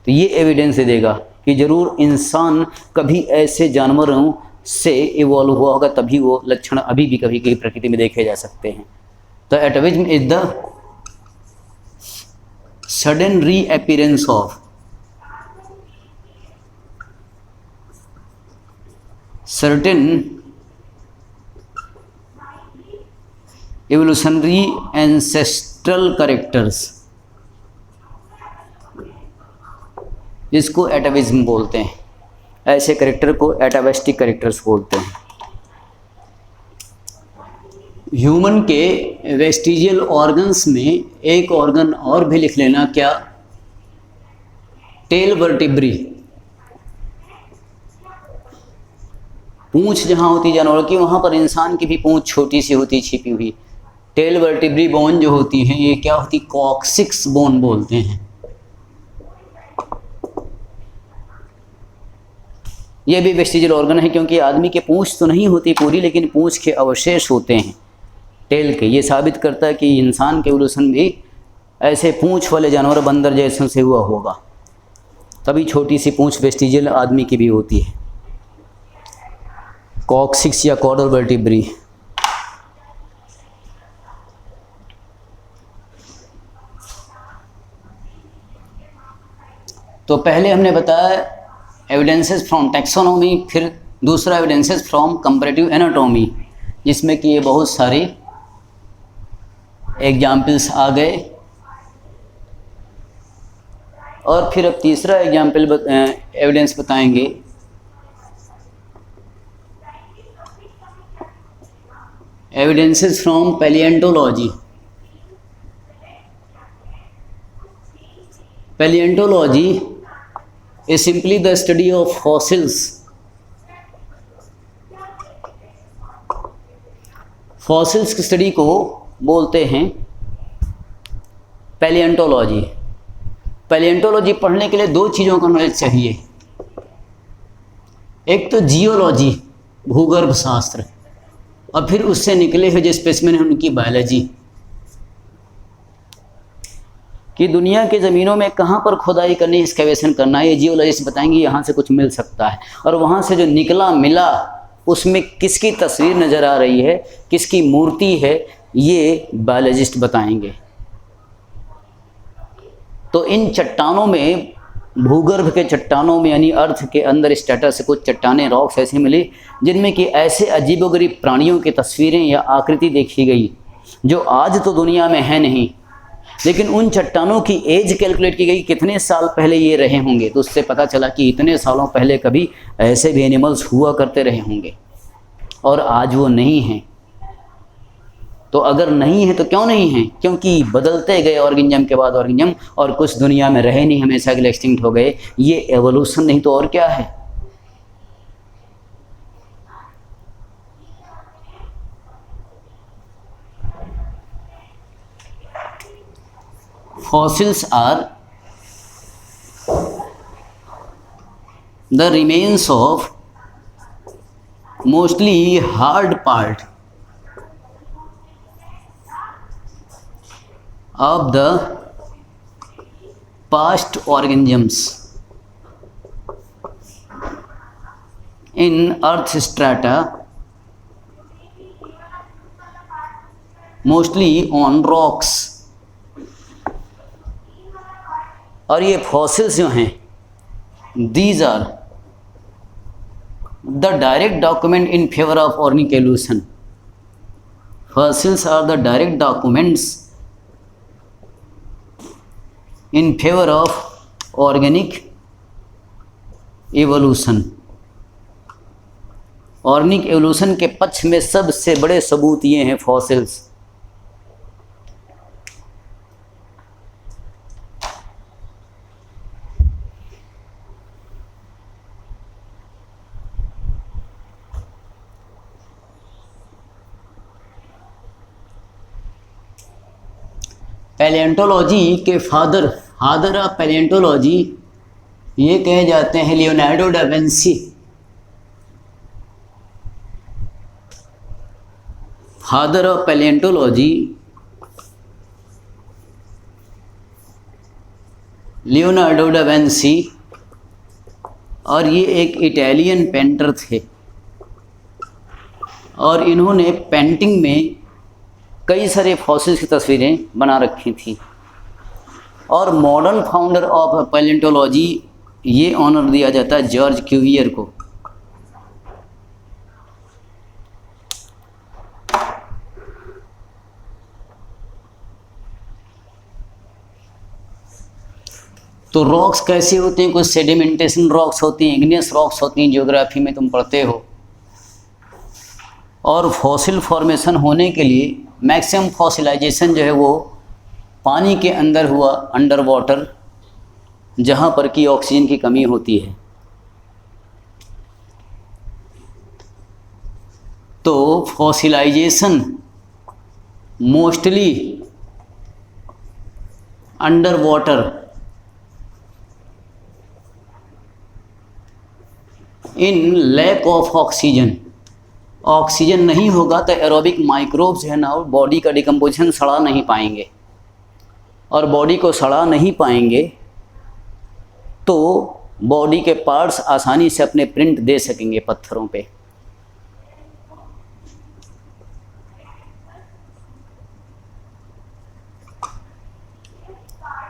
तो ये एविडेंस दे देगा कि ज़रूर इंसान कभी ऐसे जानवरों से इवॉल्व हुआ होगा, तभी वो लक्षण अभी भी कभी कभी प्रकृति में देखे जा सकते हैं। तो atavism is the sudden reappearance of certain evolutionary ancestral characters, जिसको एटाविज्म बोलते हैं। ऐसे कैरेक्टर को एटाविस्टिक कैरेक्टर्स बोलते हैं। ह्यूमन के वेस्टिजियल ऑर्गन्स में एक ऑर्गन और भी लिख लेना, क्या? टेल वर्टिब्री, पूंछ जहाँ होती जानवरों की, वहाँ पर इंसान की भी पूंछ छोटी सी होती, छिपी हुई। टेल वर्टिब्री बोन जो होती हैं, ये क्या होती? कॉक्सिक्स बोन बोलते हैं। ये भी वेस्टिजियल ऑर्गन है, क्योंकि आदमी के पूंछ तो नहीं होती पूरी, लेकिन पूंछ के अवशेष होते हैं टेल के। ये साबित करता है कि इंसान के एवोल्यूशन भी ऐसे पूंछ वाले जानवर, बंदर जैसे से हुआ होगा, तभी छोटी सी पूंछ वेस्टिजियल आदमी की भी होती है। कॉक्सिक्स या कॉर्डल वर्टिब्री। तो पहले हमने बताया एविडेंसेस फ्रॉम टैक्सोनॉमी, फिर दूसरा एविडेंसेस फ्रॉम कंपैरेटिव एनाटॉमी, जिसमें कि ये बहुत सारे एग्जाम्पल्स आ गए। और फिर अब तीसरा एग्जाम्पल एविडेंस बताएंगे, evidences from palaeontology. Palaeontology is simply the study of fossils. Fossils की स्टडी को बोलते हैं पैलिएंटोलॉजी। पैलिएंटोलॉजी पढ़ने के लिए दो चीज़ों का नॉलेज चाहिए। एक तो जियोलॉजी, भूगर्भ शास्त्र, और फिर उससे निकले हुए जो स्पेसिमेन है उनकी बायोलॉजी, कि दुनिया के ज़मीनों में कहाँ पर खुदाई करनी है, एक्सकैवेशन करना है, ये जियोलॉजिस्ट बताएंगे यहाँ से कुछ मिल सकता है। और वहाँ से जो निकला मिला उसमें किसकी तस्वीर नज़र आ रही है, किसकी मूर्ति है, ये बायोलॉजिस्ट बताएंगे। तो इन चट्टानों में, भूगर्भ के चट्टानों में, यानी अर्थ के अंदर स्टेटस से कुछ चट्टानें, रॉक्स ऐसी मिली जिनमें कि ऐसे अजीबोगरीब प्राणियों की तस्वीरें या आकृति देखी गई जो आज तो दुनिया में है नहीं, लेकिन उन चट्टानों की एज कैलकुलेट की गई, कितने साल पहले ये रहे होंगे। तो उससे पता चला कि इतने सालों पहले कभी ऐसे भी एनिमल्स हुआ करते रहे होंगे और आज वो नहीं हैं। तो अगर नहीं है तो क्यों नहीं है? क्योंकि बदलते गए ऑर्गेनिज्म के बाद ऑर्गेनिज्म, और कुछ दुनिया में रहे नहीं, हमेशा के लिए एक्सटिंक्ट हो गए। ये एवोल्यूशन नहीं तो और क्या है। Fossils are the remains of mostly hard part of the past organisms in earth strata, mostly on rocks। और ये फॉसिल्स जो हैं, these are the direct document in favour of organic evolution. Fossils are the direct documents in favour of organic evolution. Organic evolution के पक्ष में सबसे बड़े सबूत ये हैं फॉसिल्स। पैलिएंटोलॉजी के फादर ऑफ पैलिएंटोलॉजी ये कहे जाते हैं Leonardo da Vinci. Father of palaeontology Leonardo da Vinci, और ये एक इटालियन पेंटर थे, और इन्होंने पेंटिंग में कई सारे फॉसिल्स की तस्वीरें बना रखी थी। और मॉडर्न फाउंडर ऑफ पैलियोंटोलॉजी ये ऑनर दिया जाता है जॉर्ज क्यूवियर को। तो रॉक्स कैसे होते हैं? कुछ सेडिमेंटेशन रॉक्स होती हैं, इग्नियस रॉक्स होती हैं, ज्योग्राफी में तुम पढ़ते हो। और फॉसिल फॉर्मेशन होने के लिए मैक्सिमम फॉसिलाइजेशन जो है वो पानी के अंदर हुआ, अंडर वाटर, जहाँ पर कि ऑक्सीजन की कमी होती है। तो fossilization mostly under water in lack of oxygen. Oxygen नहीं होगा तो एरोबिक माइक्रोब्स है ना, बॉडी का डिकम्पोजिशन सड़ा नहीं पाएंगे, और बॉडी को सड़ा नहीं पाएंगे तो बॉडी के पार्ट्स आसानी से अपने प्रिंट दे सकेंगे पत्थरों पे।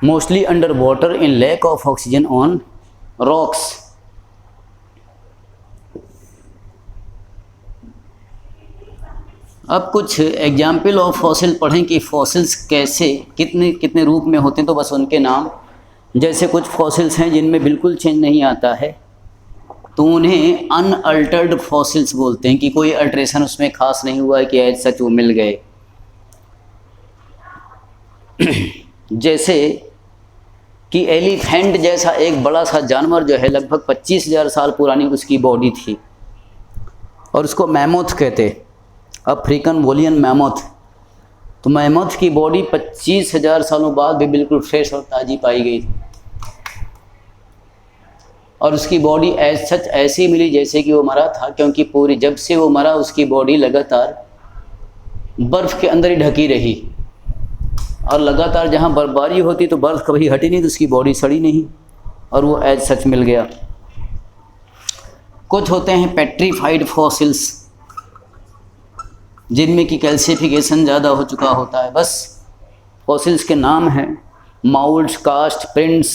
Mostly under water in lack of oxygen on rocks. अब कुछ एग्जाम्पल ऑफ फॉसिल पढ़ें कि फॉसिल्स कैसे कितने कितने रूप में होते हैं, तो बस उनके नाम। जैसे कुछ फॉसिल्स हैं जिनमें बिल्कुल चेंज नहीं आता है, तो उन्हें अनअल्टर्ड फॉसिल्स बोलते हैं, कि कोई अल्ट्रेशन उसमें खास नहीं हुआ है कि एज सच वो मिल गए। जैसे कि एलिफेंट जैसा एक बड़ा सा जानवर जो है लगभग 25,000 साल पुरानी उसकी बॉडी थी, और उसको मैमोथ कहते, अफ्रीकन वोलियन मैमोथ। तो मैमोथ की बॉडी 25,000 सालों बाद भी बिल्कुल फ्रेश और ताज़ी पाई गई थी, और उसकी बॉडी एज सच ऐसी मिली जैसे कि वो मरा था, क्योंकि पूरी जब से वो मरा उसकी बॉडी लगातार बर्फ़ के अंदर ही ढकी रही, और लगातार जहाँ बर्फबारी होती तो बर्फ़ कभी हटी नहीं, तो उसकी बॉडी सड़ी नहीं, और वो एज सच मिल गया। कुछ होते हैं पेट्रीफाइड फॉसिल्स, जिनमें कि कैल्सिफिकेशन ज़्यादा हो चुका होता है। बस फॉसिल्स के नाम हैं माउल्ड्स, कास्ट, प्रिंट्स।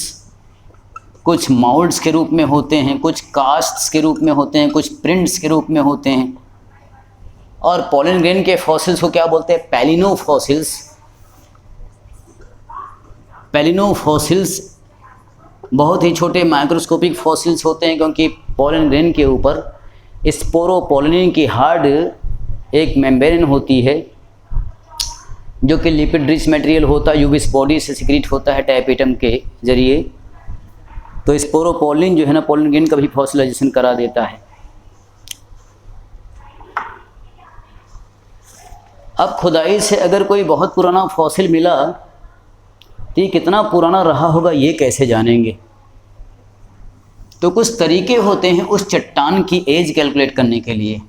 कुछ माउल्ड्स के रूप में होते हैं, कुछ कास्ट्स के रूप में होते हैं, कुछ प्रिंट्स के रूप में होते हैं। और पोलन ग्रेन के फॉसिल्स को क्या बोलते हैं? पैलिनो फॉसिल्स। पैलिनो फॉसिल्स बहुत ही छोटे माइक्रोस्कोपिक फॉसिल्स होते हैं, क्योंकि पोलन ग्रेन के ऊपर स्पोरोपोलिन की हार्ड एक मेम्ब्रेन होती है, जो कि लिपिड रिच मटेरियल होता है, यूविस बॉडी से सिक्रीट होता है टैपेटम के जरिए। तो स्पोरोपोलिन जो है ना, पोलन ग्रेन का भी फॉसिलाइजेशन करा देता है। अब खुदाई से अगर कोई बहुत पुराना फॉसिल मिला तो ये कितना पुराना रहा होगा ये कैसे जानेंगे? तो कुछ तरीके होते हैं उस चट्टान की एज कैलकुलेट करने के लिए।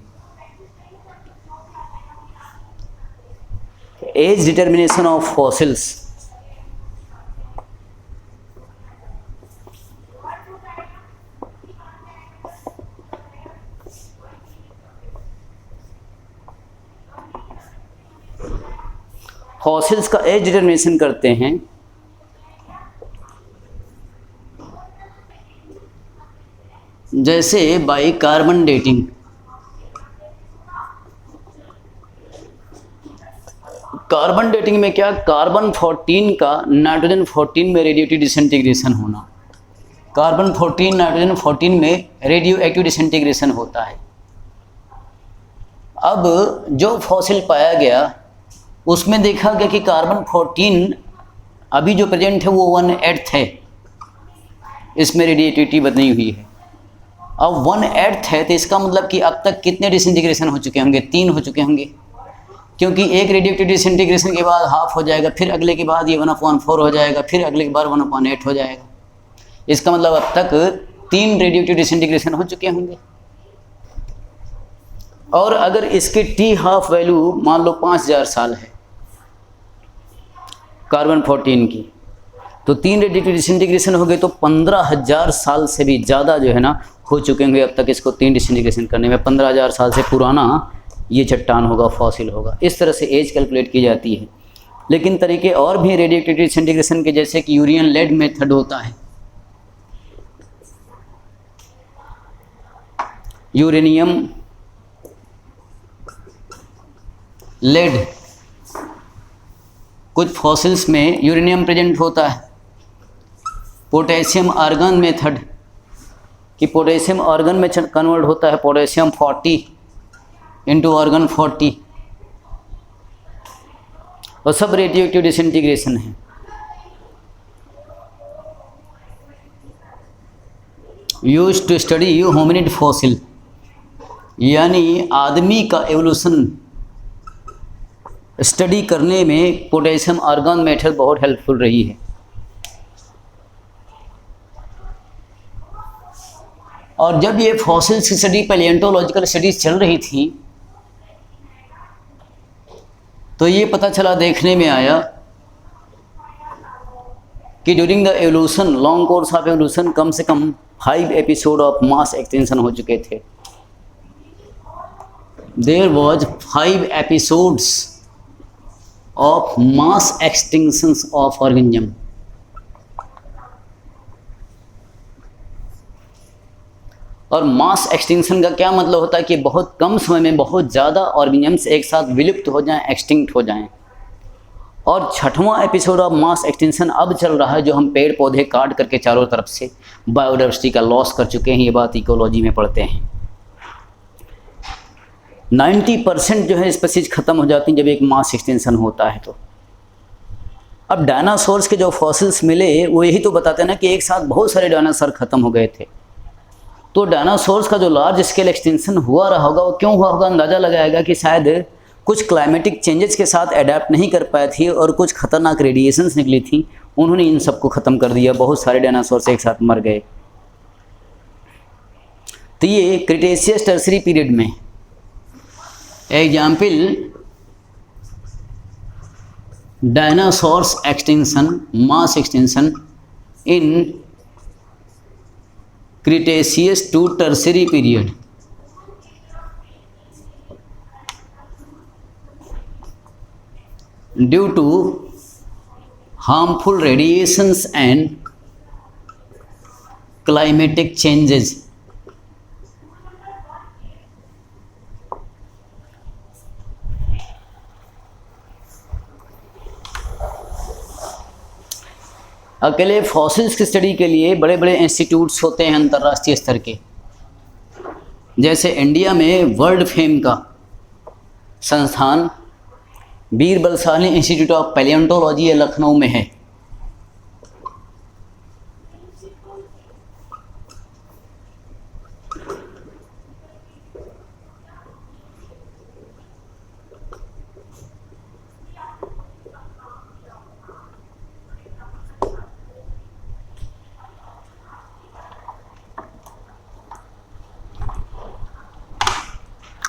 Age determination of fossils. Fossils का एज डिटर्मिनेशन करते हैं जैसे by carbon dating. Carbon dating में क्या, कार्बन 14 का नाइट्रोजन 14 में रेडियोएक्टिव डिसइंटीग्रेशन होना। कार्बन 14 नाइट्रोजन 14 में रेडियो एक्टिव डिसइंटीग्रेशन होता है। अब जो फॉसिल पाया गया उसमें देखा गया कि कार्बन 14 अभी जो प्रेजेंट है वो 1/8 है, इसमें रेडिएटिविटी बनी हुई है। अब 1/8 है तो इसका मतलब कि अब तक कितने डिसइंटीग्रेशन हो चुके होंगे? 3 हो चुके होंगे, क्योंकि एक रेडियोएक्टिव डिसइंटीग्रेशन के बाद हाफ हो जाएगा, फिर अगले के बाद ये 1/4 हो जाएगा, फिर अगले के बाद 1/8 हो जाएगा। इसका मतलब अब तक 3 रेडियोएक्टिव डिसइंटीग्रेशन हो चुके होंगे। और अगर इसकी टी हाफ वैल्यू मान लो 5000 साल है कार्बन 14 की, तो 3 रेडिएटिव डिसइंटीग्रेशन हो गए तो 15000 साल से भी ज़्यादा जो है ना हो चुके होंगे अब तक इसको 3 डिसइंटीग्रेशन करने में। 15000 साल से पुराना ये चट्टान होगा, फॉसिल होगा। इस तरह से एज कैलकुलेट की जाती है। लेकिन तरीके और भी रेडिएटिव डिसइंटीग्रेशन के, जैसे कि यूरेनियम लेड मेथड होता है। यूरेनियम लेड, कुछ फॉसिल्स में यूरेनियम प्रेजेंट होता है। पोटेशियम आर्गन मेथड कि पोटेशियम आर्गन में कन्वर्ट होता है, पोटेशियम 40 इंटू आर्गन 40, और सब रेडियोएक्टिव डिसइंटीग्रेशन है। Used to study hominid fossil, यानी आदमी का एवोल्यूशन स्टडी करने में पोटेशियम आर्गन मेथड बहुत हेल्पफुल रही है। और जब ये फॉसिल्स की स्टडी, पैलियोंटोलॉजिकल स्टडीज चल रही थी, तो ये पता चला, देखने में आया कि during the evolution, long course of evolution, कम से कम 5 एपिसोड ऑफ मास एक्सटेंशन हो चुके थे। There was 5 episodes of mass extinctions of organism. और मास एक्सटिंक्शन का क्या मतलब होता है कि बहुत कम समय में बहुत ज़्यादा ऑर्गेनिजम्स एक साथ विलुप्त हो जाएं, एक्सटिंक्ट हो जाएं। और 6वां एपिसोड ऑफ मास एक्सटिंक्शन अब चल रहा है, जो हम पेड़ पौधे काट करके चारों तरफ से बायोडाइवर्सिटी का लॉस कर चुके हैं। ये बात इकोलॉजी में पढ़ते हैं। 90% जो है स्पीशीज खत्म हो जाती हैं जब एक मास एक्सटेंशन होता है। तो अब डायनासोर्स के जो फॉसिल्स मिले वो यही तो बताते हैं ना कि एक साथ बहुत सारे डायनासोर खत्म हो गए थे। तो डायनासोर्स का जो लार्ज स्केल एक्सटेंशन हुआ रहा होगा, वो क्यों हुआ होगा? अंदाज़ा लगाएगा कि शायद कुछ क्लाइमेटिक चेंजेस के साथ अडेप्ट नहीं कर पाए थी और कुछ खतरनाक रेडिएशंस निकली थी, उन्होंने इन सबको ख़त्म कर दिया। बहुत सारे डायनासोर्स एक साथ मर गए। तो ये क्रिटेशियस टर्सरी पीरियड में example, dinosaurs extension, mass extension in Cretaceous to Tertiary period. Due to harmful radiations and climatic changes. अकेले फॉसिल्स की स्टडी के लिए बड़े बड़े इंस्टीट्यूट्स होते हैं अंतर्राष्ट्रीय स्तर के। जैसे इंडिया में वर्ल्ड फेम का संस्थान बीरबल साहनी इंस्टीट्यूट ऑफ पैलियोंटोलॉजी लखनऊ में है।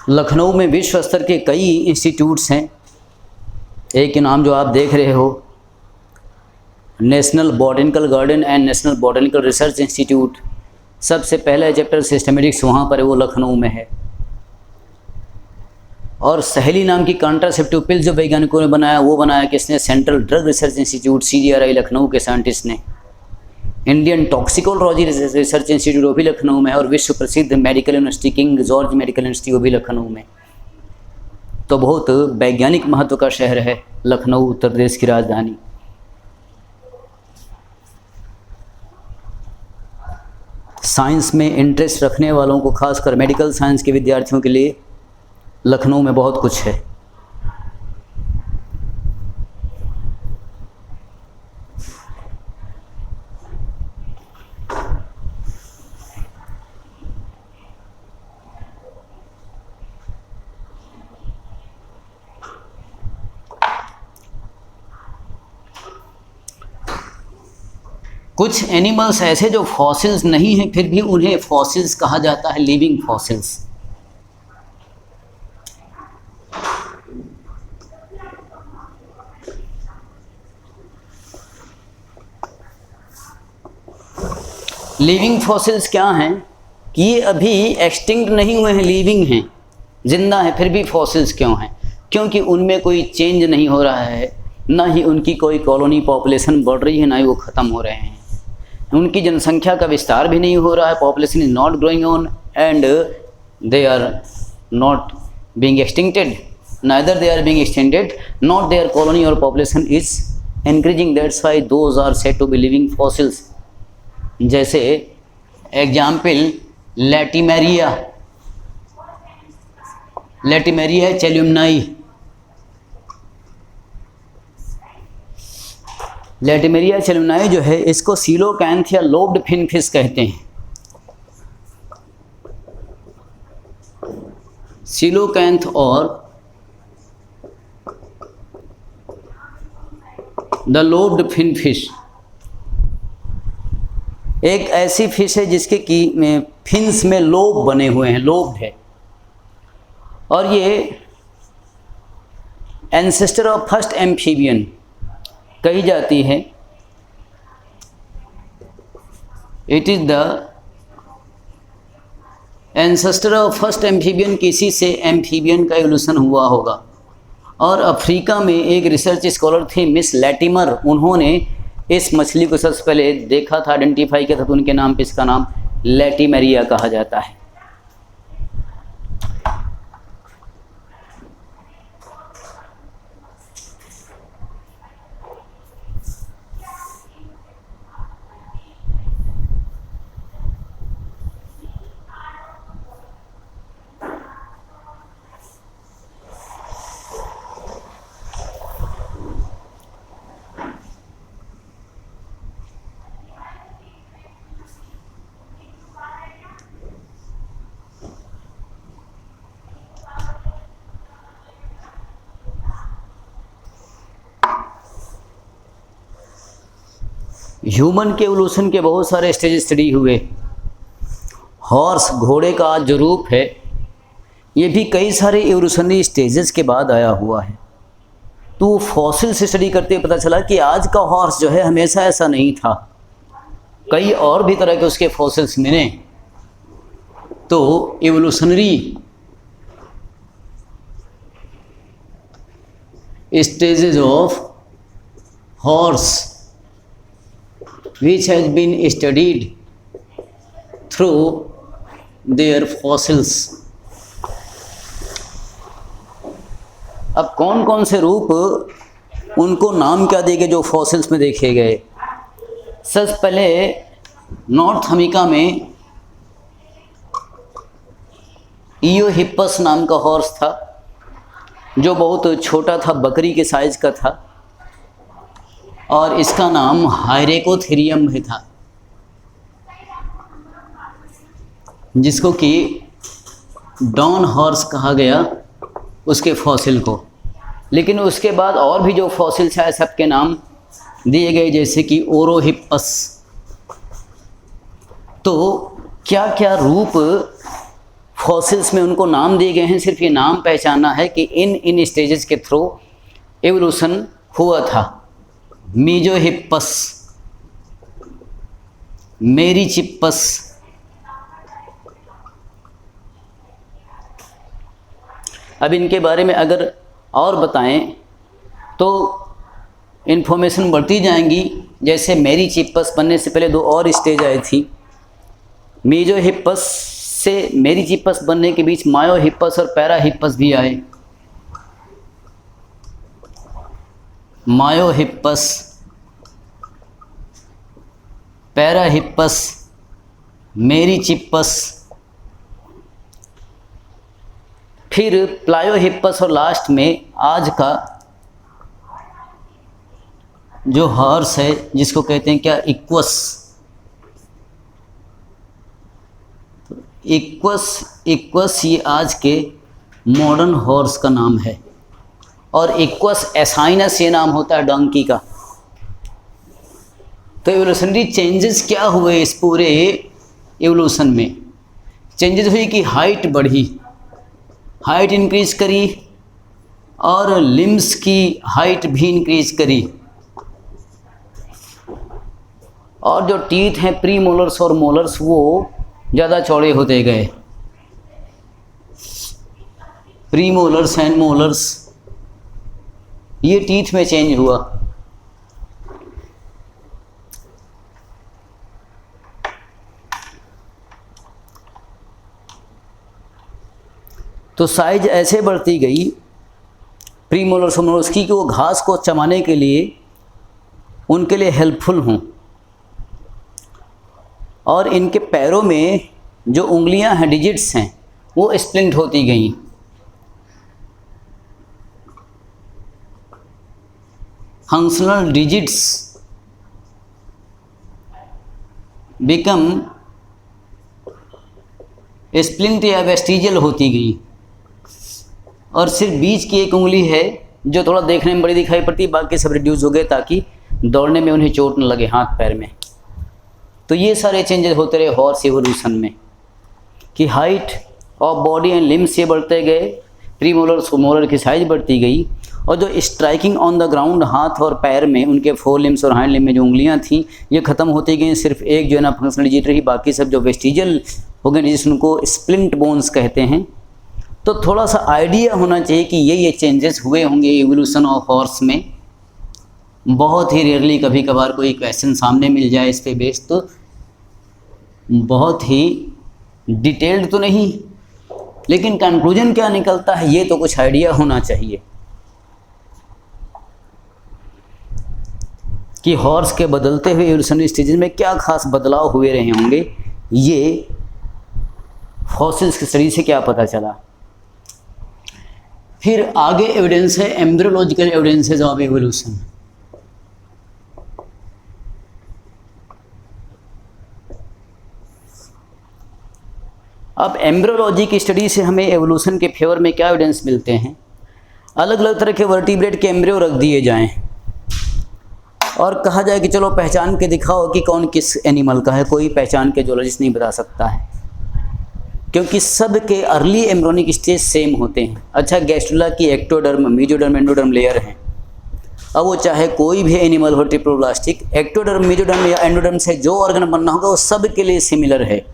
लखनऊ में विश्व स्तर के कई इंस्टीट्यूट्स हैं। एक नाम जो आप देख रहे हो, national botanical garden and national botanical research institute, सबसे पहला चैप्टर सिस्टमेटिक्स वहाँ पर है, वो लखनऊ में है। और सहेली नाम की कॉन्ट्रासेप्टिव पिल जो वैज्ञानिकों ने बनाया, वो बनाया किसने? Central drug research institute CDRI Lucknow के साइंटिस्ट ने। इंडियन टॉक्सिकोलॉजी रिसर्च इंस्टीट्यूट वो भी लखनऊ में है। और विश्व प्रसिद्ध medical university king George medical university वो भी लखनऊ में। तो बहुत वैज्ञानिक महत्व का शहर है लखनऊ, उत्तर प्रदेश की राजधानी। साइंस में इंटरेस्ट रखने वालों को, खासकर मेडिकल साइंस के विद्यार्थियों के लिए लखनऊ में बहुत कुछ है। कुछ एनिमल्स ऐसे जो फॉसिल्स नहीं हैं, फिर भी उन्हें फॉसिल्स कहा जाता है, लिविंग फॉसिल्स। लिविंग फॉसिल्स क्या हैं कि ये अभी एक्सटिंक्ट नहीं हुए हैं, लिविंग हैं, जिंदा हैं, फिर भी फॉसिल्स क्यों हैं? क्योंकि उनमें कोई चेंज नहीं हो रहा है, ना ही उनकी कोई कॉलोनी पॉपुलेशन बढ़ रही है, ना ही वो ख़त्म हो रहे हैं, उनकी जनसंख्या का विस्तार भी नहीं हो रहा है, population is not growing on and they are not being extincted, neither they are being extended, not their colony और population is increasing, that's why those are said to be living fossils. जैसे example Latimeria, Latimeria है chalumnae, लैटिमेरिया चेल्युमनाई जो है इसको सीलोकैंथ या lobed finfish कहते हैं। सीलोकैंथ और द लोब्ड फिनफिश एक ऐसी फिश है जिसके की फिन्स में लोब बने हुए हैं, लोब्ड है, और ये एंसेस्टर ऑफ फर्स्ट एम्फीबियन कही जाती है। It is the ancestor of first amphibian, किसी से एम्फीबियन का एवोल्यूशन हुआ होगा। और अफ्रीका में एक रिसर्च स्कॉलर थे मिस लैटिमर, उन्होंने इस मछली को सबसे पहले देखा था, आइडेंटिफाई किया था, तो उनके नाम पे इसका नाम लैटिमेरिया कहा जाता है। ह्यूमन के एवोल्यूशन के बहुत सारे स्टेज स्टडी हुए। हॉर्स, घोड़े का जो रूप है, ये भी कई सारे एवोल्यूशनरी स्टेजेस के बाद आया हुआ है। तो फॉसिल से स्टडी करते पता चला कि आज का हॉर्स जो है हमेशा ऐसा नहीं था, कई और भी तरह के उसके फॉसिल्स मिले। तो evolutionary stages of horse which has been studied through their fossils। अब कौन कौन से रूप, उनको नाम क्या दिए गए जो फॉसिल्स में देखे गए? सबसे पहले नॉर्थ अमेरिका में इयोहिप्पस नाम का हॉर्स था, जो बहुत छोटा था, बकरी के साइज का था, और इसका नाम हाइरेकोथेरियम भी था, जिसको कि डॉन हॉर्स कहा गया उसके फॉसिल को। लेकिन उसके बाद और भी जो फॉसिल्स हैं सबके नाम दिए गए, जैसे कि ओरोहिप्पस। तो क्या क्या रूप फॉसिल्स में उनको नाम दिए गए हैं, सिर्फ ये नाम पहचानना है कि इन स्टेजेस के थ्रू एवोल्यूशन हुआ था। मीजोहिप्पस, मेरीचिप्पस, अब इनके बारे में अगर और बताएं तो इन्फॉर्मेशन बढ़ती जाएंगी। जैसे मेरीचिप्पस बनने से पहले दो और स्टेज आई थी। मीजोहिप्पस से मेरीचिप्पस बनने के बीच मायोहिप्पस और पैराहिप्पस भी आए। मायोहिप्पस, पैराहिप्पस, मेरीचिप्पस, फिर प्लायोहिप्पस, और लास्ट में आज का जो हॉर्स है जिसको कहते हैं क्या, इक्वस। इक्वस ये आज के मॉडर्न हॉर्स का नाम है, और इक्वस एसाइनस ये नाम होता है डंकी का। तो एवोल्यूशनरी चेंजेस क्या हुए इस पूरे एवोल्यूशन में? चेंजेस हुई कि हाइट बढ़ी, हाइट इंक्रीज करी, और लिम्स की हाइट भी इंक्रीज करी, और जो टीथ हैं प्री मोलर्स और मोलर्स वो ज़्यादा चौड़े होते गए। प्री मोलर्स एंड मोलर्स, ये टीथ में चेंज हुआ। तो साइज ऐसे बढ़ती गई प्री मोलर्स और मोलर्स की कि वो घास को चबाने के लिए उनके लिए हेल्पफुल हों। और इनके पैरों में जो उंगलियां हैं, डिजिट्स हैं, वो स्प्लिंट होती गईं। फंक्शनल डिजिट्स बिकम स्प्लिंट या वेस्टिजियल होती गई। और सिर्फ बीच की एक उंगली है जो थोड़ा देखने में बड़ी दिखाई पड़ती, बाकी सब रिड्यूस हो गए ताकि दौड़ने में उन्हें चोट न लगे हाथ पैर में। तो ये सारे चेंजेस होते रहे हॉर्स एवोल्यूशन में कि height of body and limbs ये बढ़ते गए, प्री मोलर मोलर की साइज बढ़ती गई, और जो स्ट्राइकिंग ऑन द ग्राउंड हाथ और पैर में उनके फोर लिम्स और हाइंड लिम में जो उंगलियां थी ये ख़त्म होती गई। सिर्फ एक जो है ना फंक्शनल डिजिट रही, बाकी सब जो वेस्टिजियल हो गए जिसको स्प्लिंट बोन्स कहते हैं। तो थोड़ा सा आइडिया होना चाहिए कि ये चेंजेस हुए होंगे एवोल्यूशन ऑफ हॉर्स में। बहुत ही रेयरली कभी कभार कोई क्वेश्चन सामने मिल जाए इस पे बेस, तो बहुत ही डिटेल्ड तो नहीं, लेकिन कंक्लूजन क्या निकलता है ये तो कुछ आइडिया होना चाहिए कि हॉर्स के बदलते हुए एवोल्यूशनरी स्टेजेस में क्या खास बदलाव हुए रहे होंगे। ये फॉसिल्स की स्टडी से क्या पता चला। फिर आगे एविडेंस है एम्ब्रियोलॉजिकल एविडेंसेस ऑफ एवोल्यूशन। अब एम्ब्रियोलॉजी की स्टडी से हमें एवोल्यूशन के फेवर में क्या एविडेंस मिलते हैं। अलग अलग तरह के वर्टिब्रेट के एम्ब्रियो रख दिए जाएं और कहा जाए कि चलो पहचान के दिखाओ कि कौन किस एनिमल का है। कोई पहचान के जोलॉजिस्ट नहीं बता सकता है, क्योंकि सब के अर्ली एम्ब्रियोनिक स्टेज सेम होते हैं। अच्छा, गैस्ट्रुला की एक्टोडर्म, मेसोडर्म, एंडोडर्म लेयर हैं। अब वो चाहे कोई भी एनिमल हो ट्रिप्लोब्लास्टिक, एक्टोडर्म, मेसोडर्म या एंडोडर्म से जो ऑर्गन बनना होगा वो सब के लिए सिमिलर है।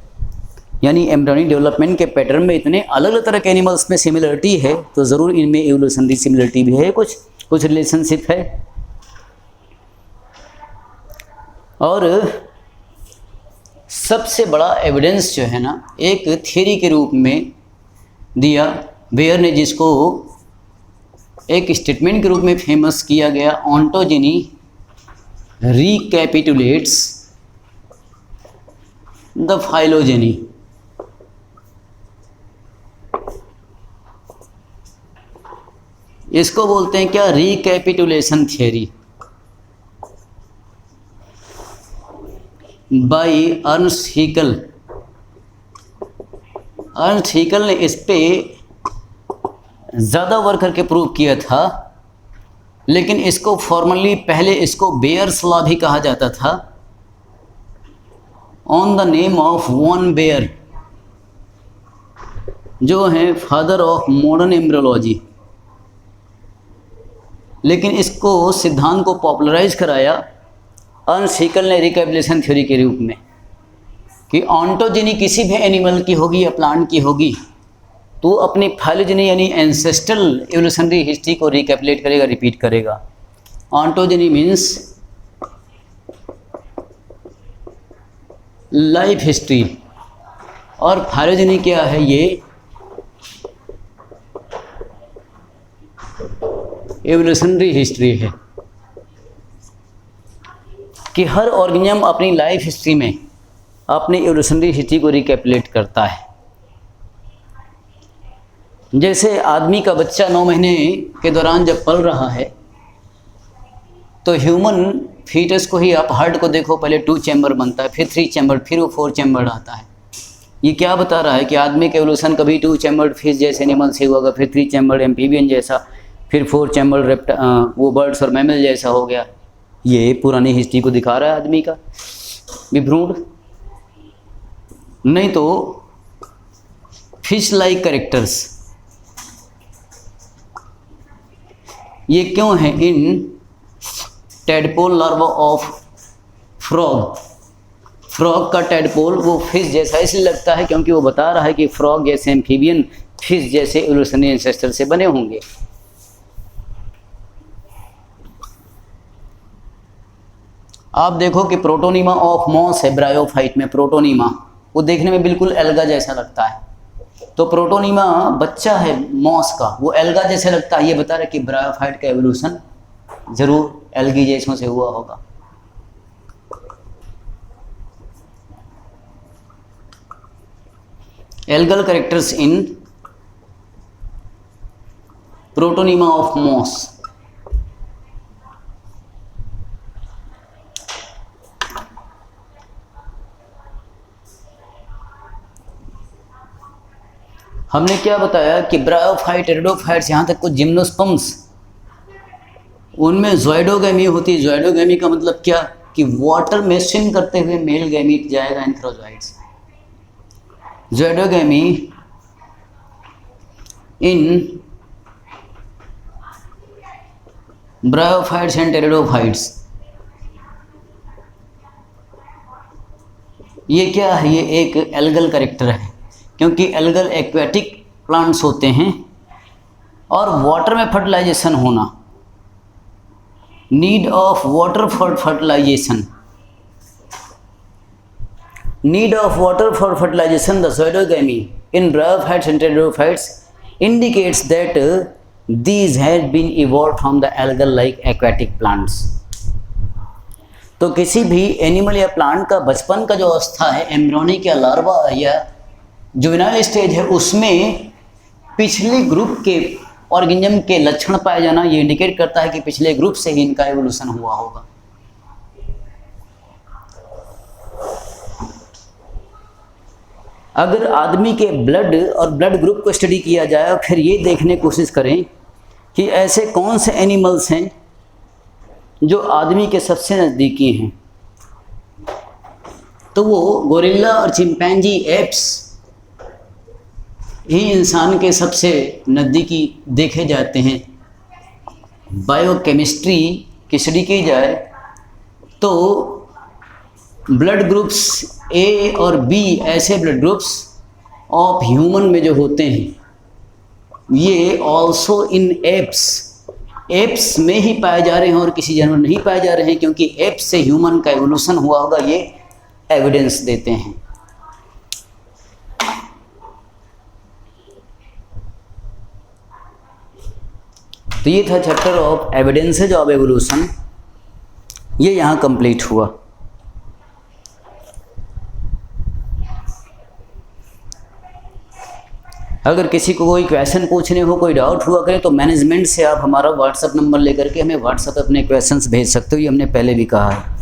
यानी एम्ब्रियोनिक डेवलपमेंट के पैटर्न में इतने अलग अलग तरह के एनिमल्स में सिमिलरिटी है, तो ज़रूर इनमें एवोल्यूशनरी सिमिलरिटी भी है, कुछ रिलेशनशिप है। और सबसे बड़ा एविडेंस जो है ना एक थ्योरी के रूप में दिया बेयर ने, जिसको एक स्टेटमेंट के रूप में फेमस किया गया, ऑन्टोजेनी रिकैपिटुलेट्स द फाइलोजेनी। इसको बोलते हैं क्या, recapitulation theory by Ernst Haeckel. Ernst Haeckel ने इस पे ज़्यादा वर्क करके प्रूव किया था, लेकिन इसको फॉर्मली पहले इसको बेयर्स लॉ भी कहा जाता था, on the name of von Baer, जो हैं फादर ऑफ मॉडर्न एम्ब्रियोलॉजी। लेकिन इसको सिद्धांत को पॉपुलराइज कराया अर्नस्ट हैकेल ने रिकैपिटुलेशन थ्योरी के रूप में कि ऑन्टोजेनी किसी भी एनिमल की होगी या प्लांट की होगी तो अपनी फाइलोजेनी यानी एंसेस्ट्रल एवोल्यूशनरी हिस्ट्री को रिकैपिटुलेट करेगा, रिपीट करेगा। ऑन्टोजेनी मीन्स लाइफ हिस्ट्री और फाइलोजेनी क्या है, ये एवोल्यूशनरी हिस्ट्री है कि हर ऑर्गेनिज्म अपनी लाइफ हिस्ट्री में अपनी एवोल्यूशनरी हिस्ट्री को रिकैपिटुलेट करता है। जैसे आदमी का बच्चा 9 महीने के दौरान जब पल रहा है तो ह्यूमन फीटस को ही आप हार्ट को देखो, पहले 2 चैम्बर बनता है, फिर 3 चैम्बर, फिर वो 4 चैम्बर आता है। ये क्या बता रहा है कि आदमी का एवोल्यूशन कभी 2 चैम्बर फिश जैसे एनिमल से हुआ, फिर 3 चैम्बर एम्फीबियन जैसा, फिर 4 चैम्बर वो बर्ड्स और मैमल जैसा हो गया। ये पुरानी हिस्ट्री को दिखा रहा है आदमी का विभ्रूण। नहीं तो फिश लाइक कैरेक्टर्स ये क्यों है in tadpole larva of frog, frog का टैडपोल वो फिश जैसा इसलिए लगता है क्योंकि वो बता रहा है कि फ्रॉग जैसे एम्फीबियन फिश जैसे इवोल्यूशनरी एंसेस्टर से बने होंगे। आप देखो कि प्रोटोनीमा ऑफ मॉस है ब्रायोफाइट में, प्रोटोनीमा वो देखने में बिल्कुल एल्गा जैसा लगता है। तो प्रोटोनीमा बच्चा है मॉस का, वो एल्गा जैसे लगता है, ये बता रहा है कि ब्रायोफाइट का एवोल्यूशन जरूर एल्गी जैसों से हुआ होगा। Algal characters in protonema of moss. हमने क्या बताया कि ब्रायोफाइट, टेरिडोफाइट्स, यहाँ तक कुछ जिम्नोस्पर्म्स, उनमें ज़ोइडोगैमी होती है। ज़ोइडोगैमी का मतलब क्या कि वाटर में स्विम करते हुए मेल गैमीट जाएगा antherozoids. Zoidogamy in bryophytes and pteridophytes. ये क्या है? ये एक एल्गल कैरेक्टर है, क्योंकि एल्गल एक्वेटिक प्लांट्स होते हैं और वाटर में फर्टिलाइजेशन होना, need of water for fertilisation, need of water for fertilisation, the zoidogamy in bryophytes and pteridophytes indicates that these had been evolved from the algal like aquatic plants। तो किसी भी animal या plant का बचपन का जो अवस्था है, एम्ब्रियोनिक या लार्वा या जुवेनाइल स्टेज है, उसमें पिछले ग्रुप के ऑर्गेनिज्म के लक्षण पाए जाना, ये इंडिकेट करता है कि पिछले ग्रुप से ही इनका एवोल्यूशन हुआ होगा। अगर आदमी के ब्लड और ब्लड ग्रुप को स्टडी किया जाए और फिर ये देखने की कोशिश करें कि ऐसे कौन से एनिमल्स हैं जो आदमी के सबसे नज़दीकी हैं, तो वो गोरिल्ला और चिंपैंजी, एप्स ही इंसान के सबसे नज़दीकी देखे जाते हैं। बायोकेमिस्ट्री की स्टडी की जाए तो ब्लड ग्रुप्स ए और बी, ऐसे ब्लड ग्रुप्स ऑफ ह्यूमन में जो होते हैं, ये ऑल्सो इन एप्स में ही पाए जा रहे हैं और किसी जानवर नहीं पाए जा रहे हैं, क्योंकि एप्स से ह्यूमन का एवोल्यूशन हुआ होगा, ये एविडेंस देते हैं। तो ये था chapter of evidences of evolution, ये यहाँ कंप्लीट हुआ। अगर किसी को कोई क्वेश्चन पूछने हो, कोई डाउट हुआ करे, तो मैनेजमेंट से आप हमारा व्हाट्सएप नंबर लेकर के हमें व्हाट्सएप पे अपने क्वेश्चंस भेज सकते हो, ये हमने पहले भी कहा है।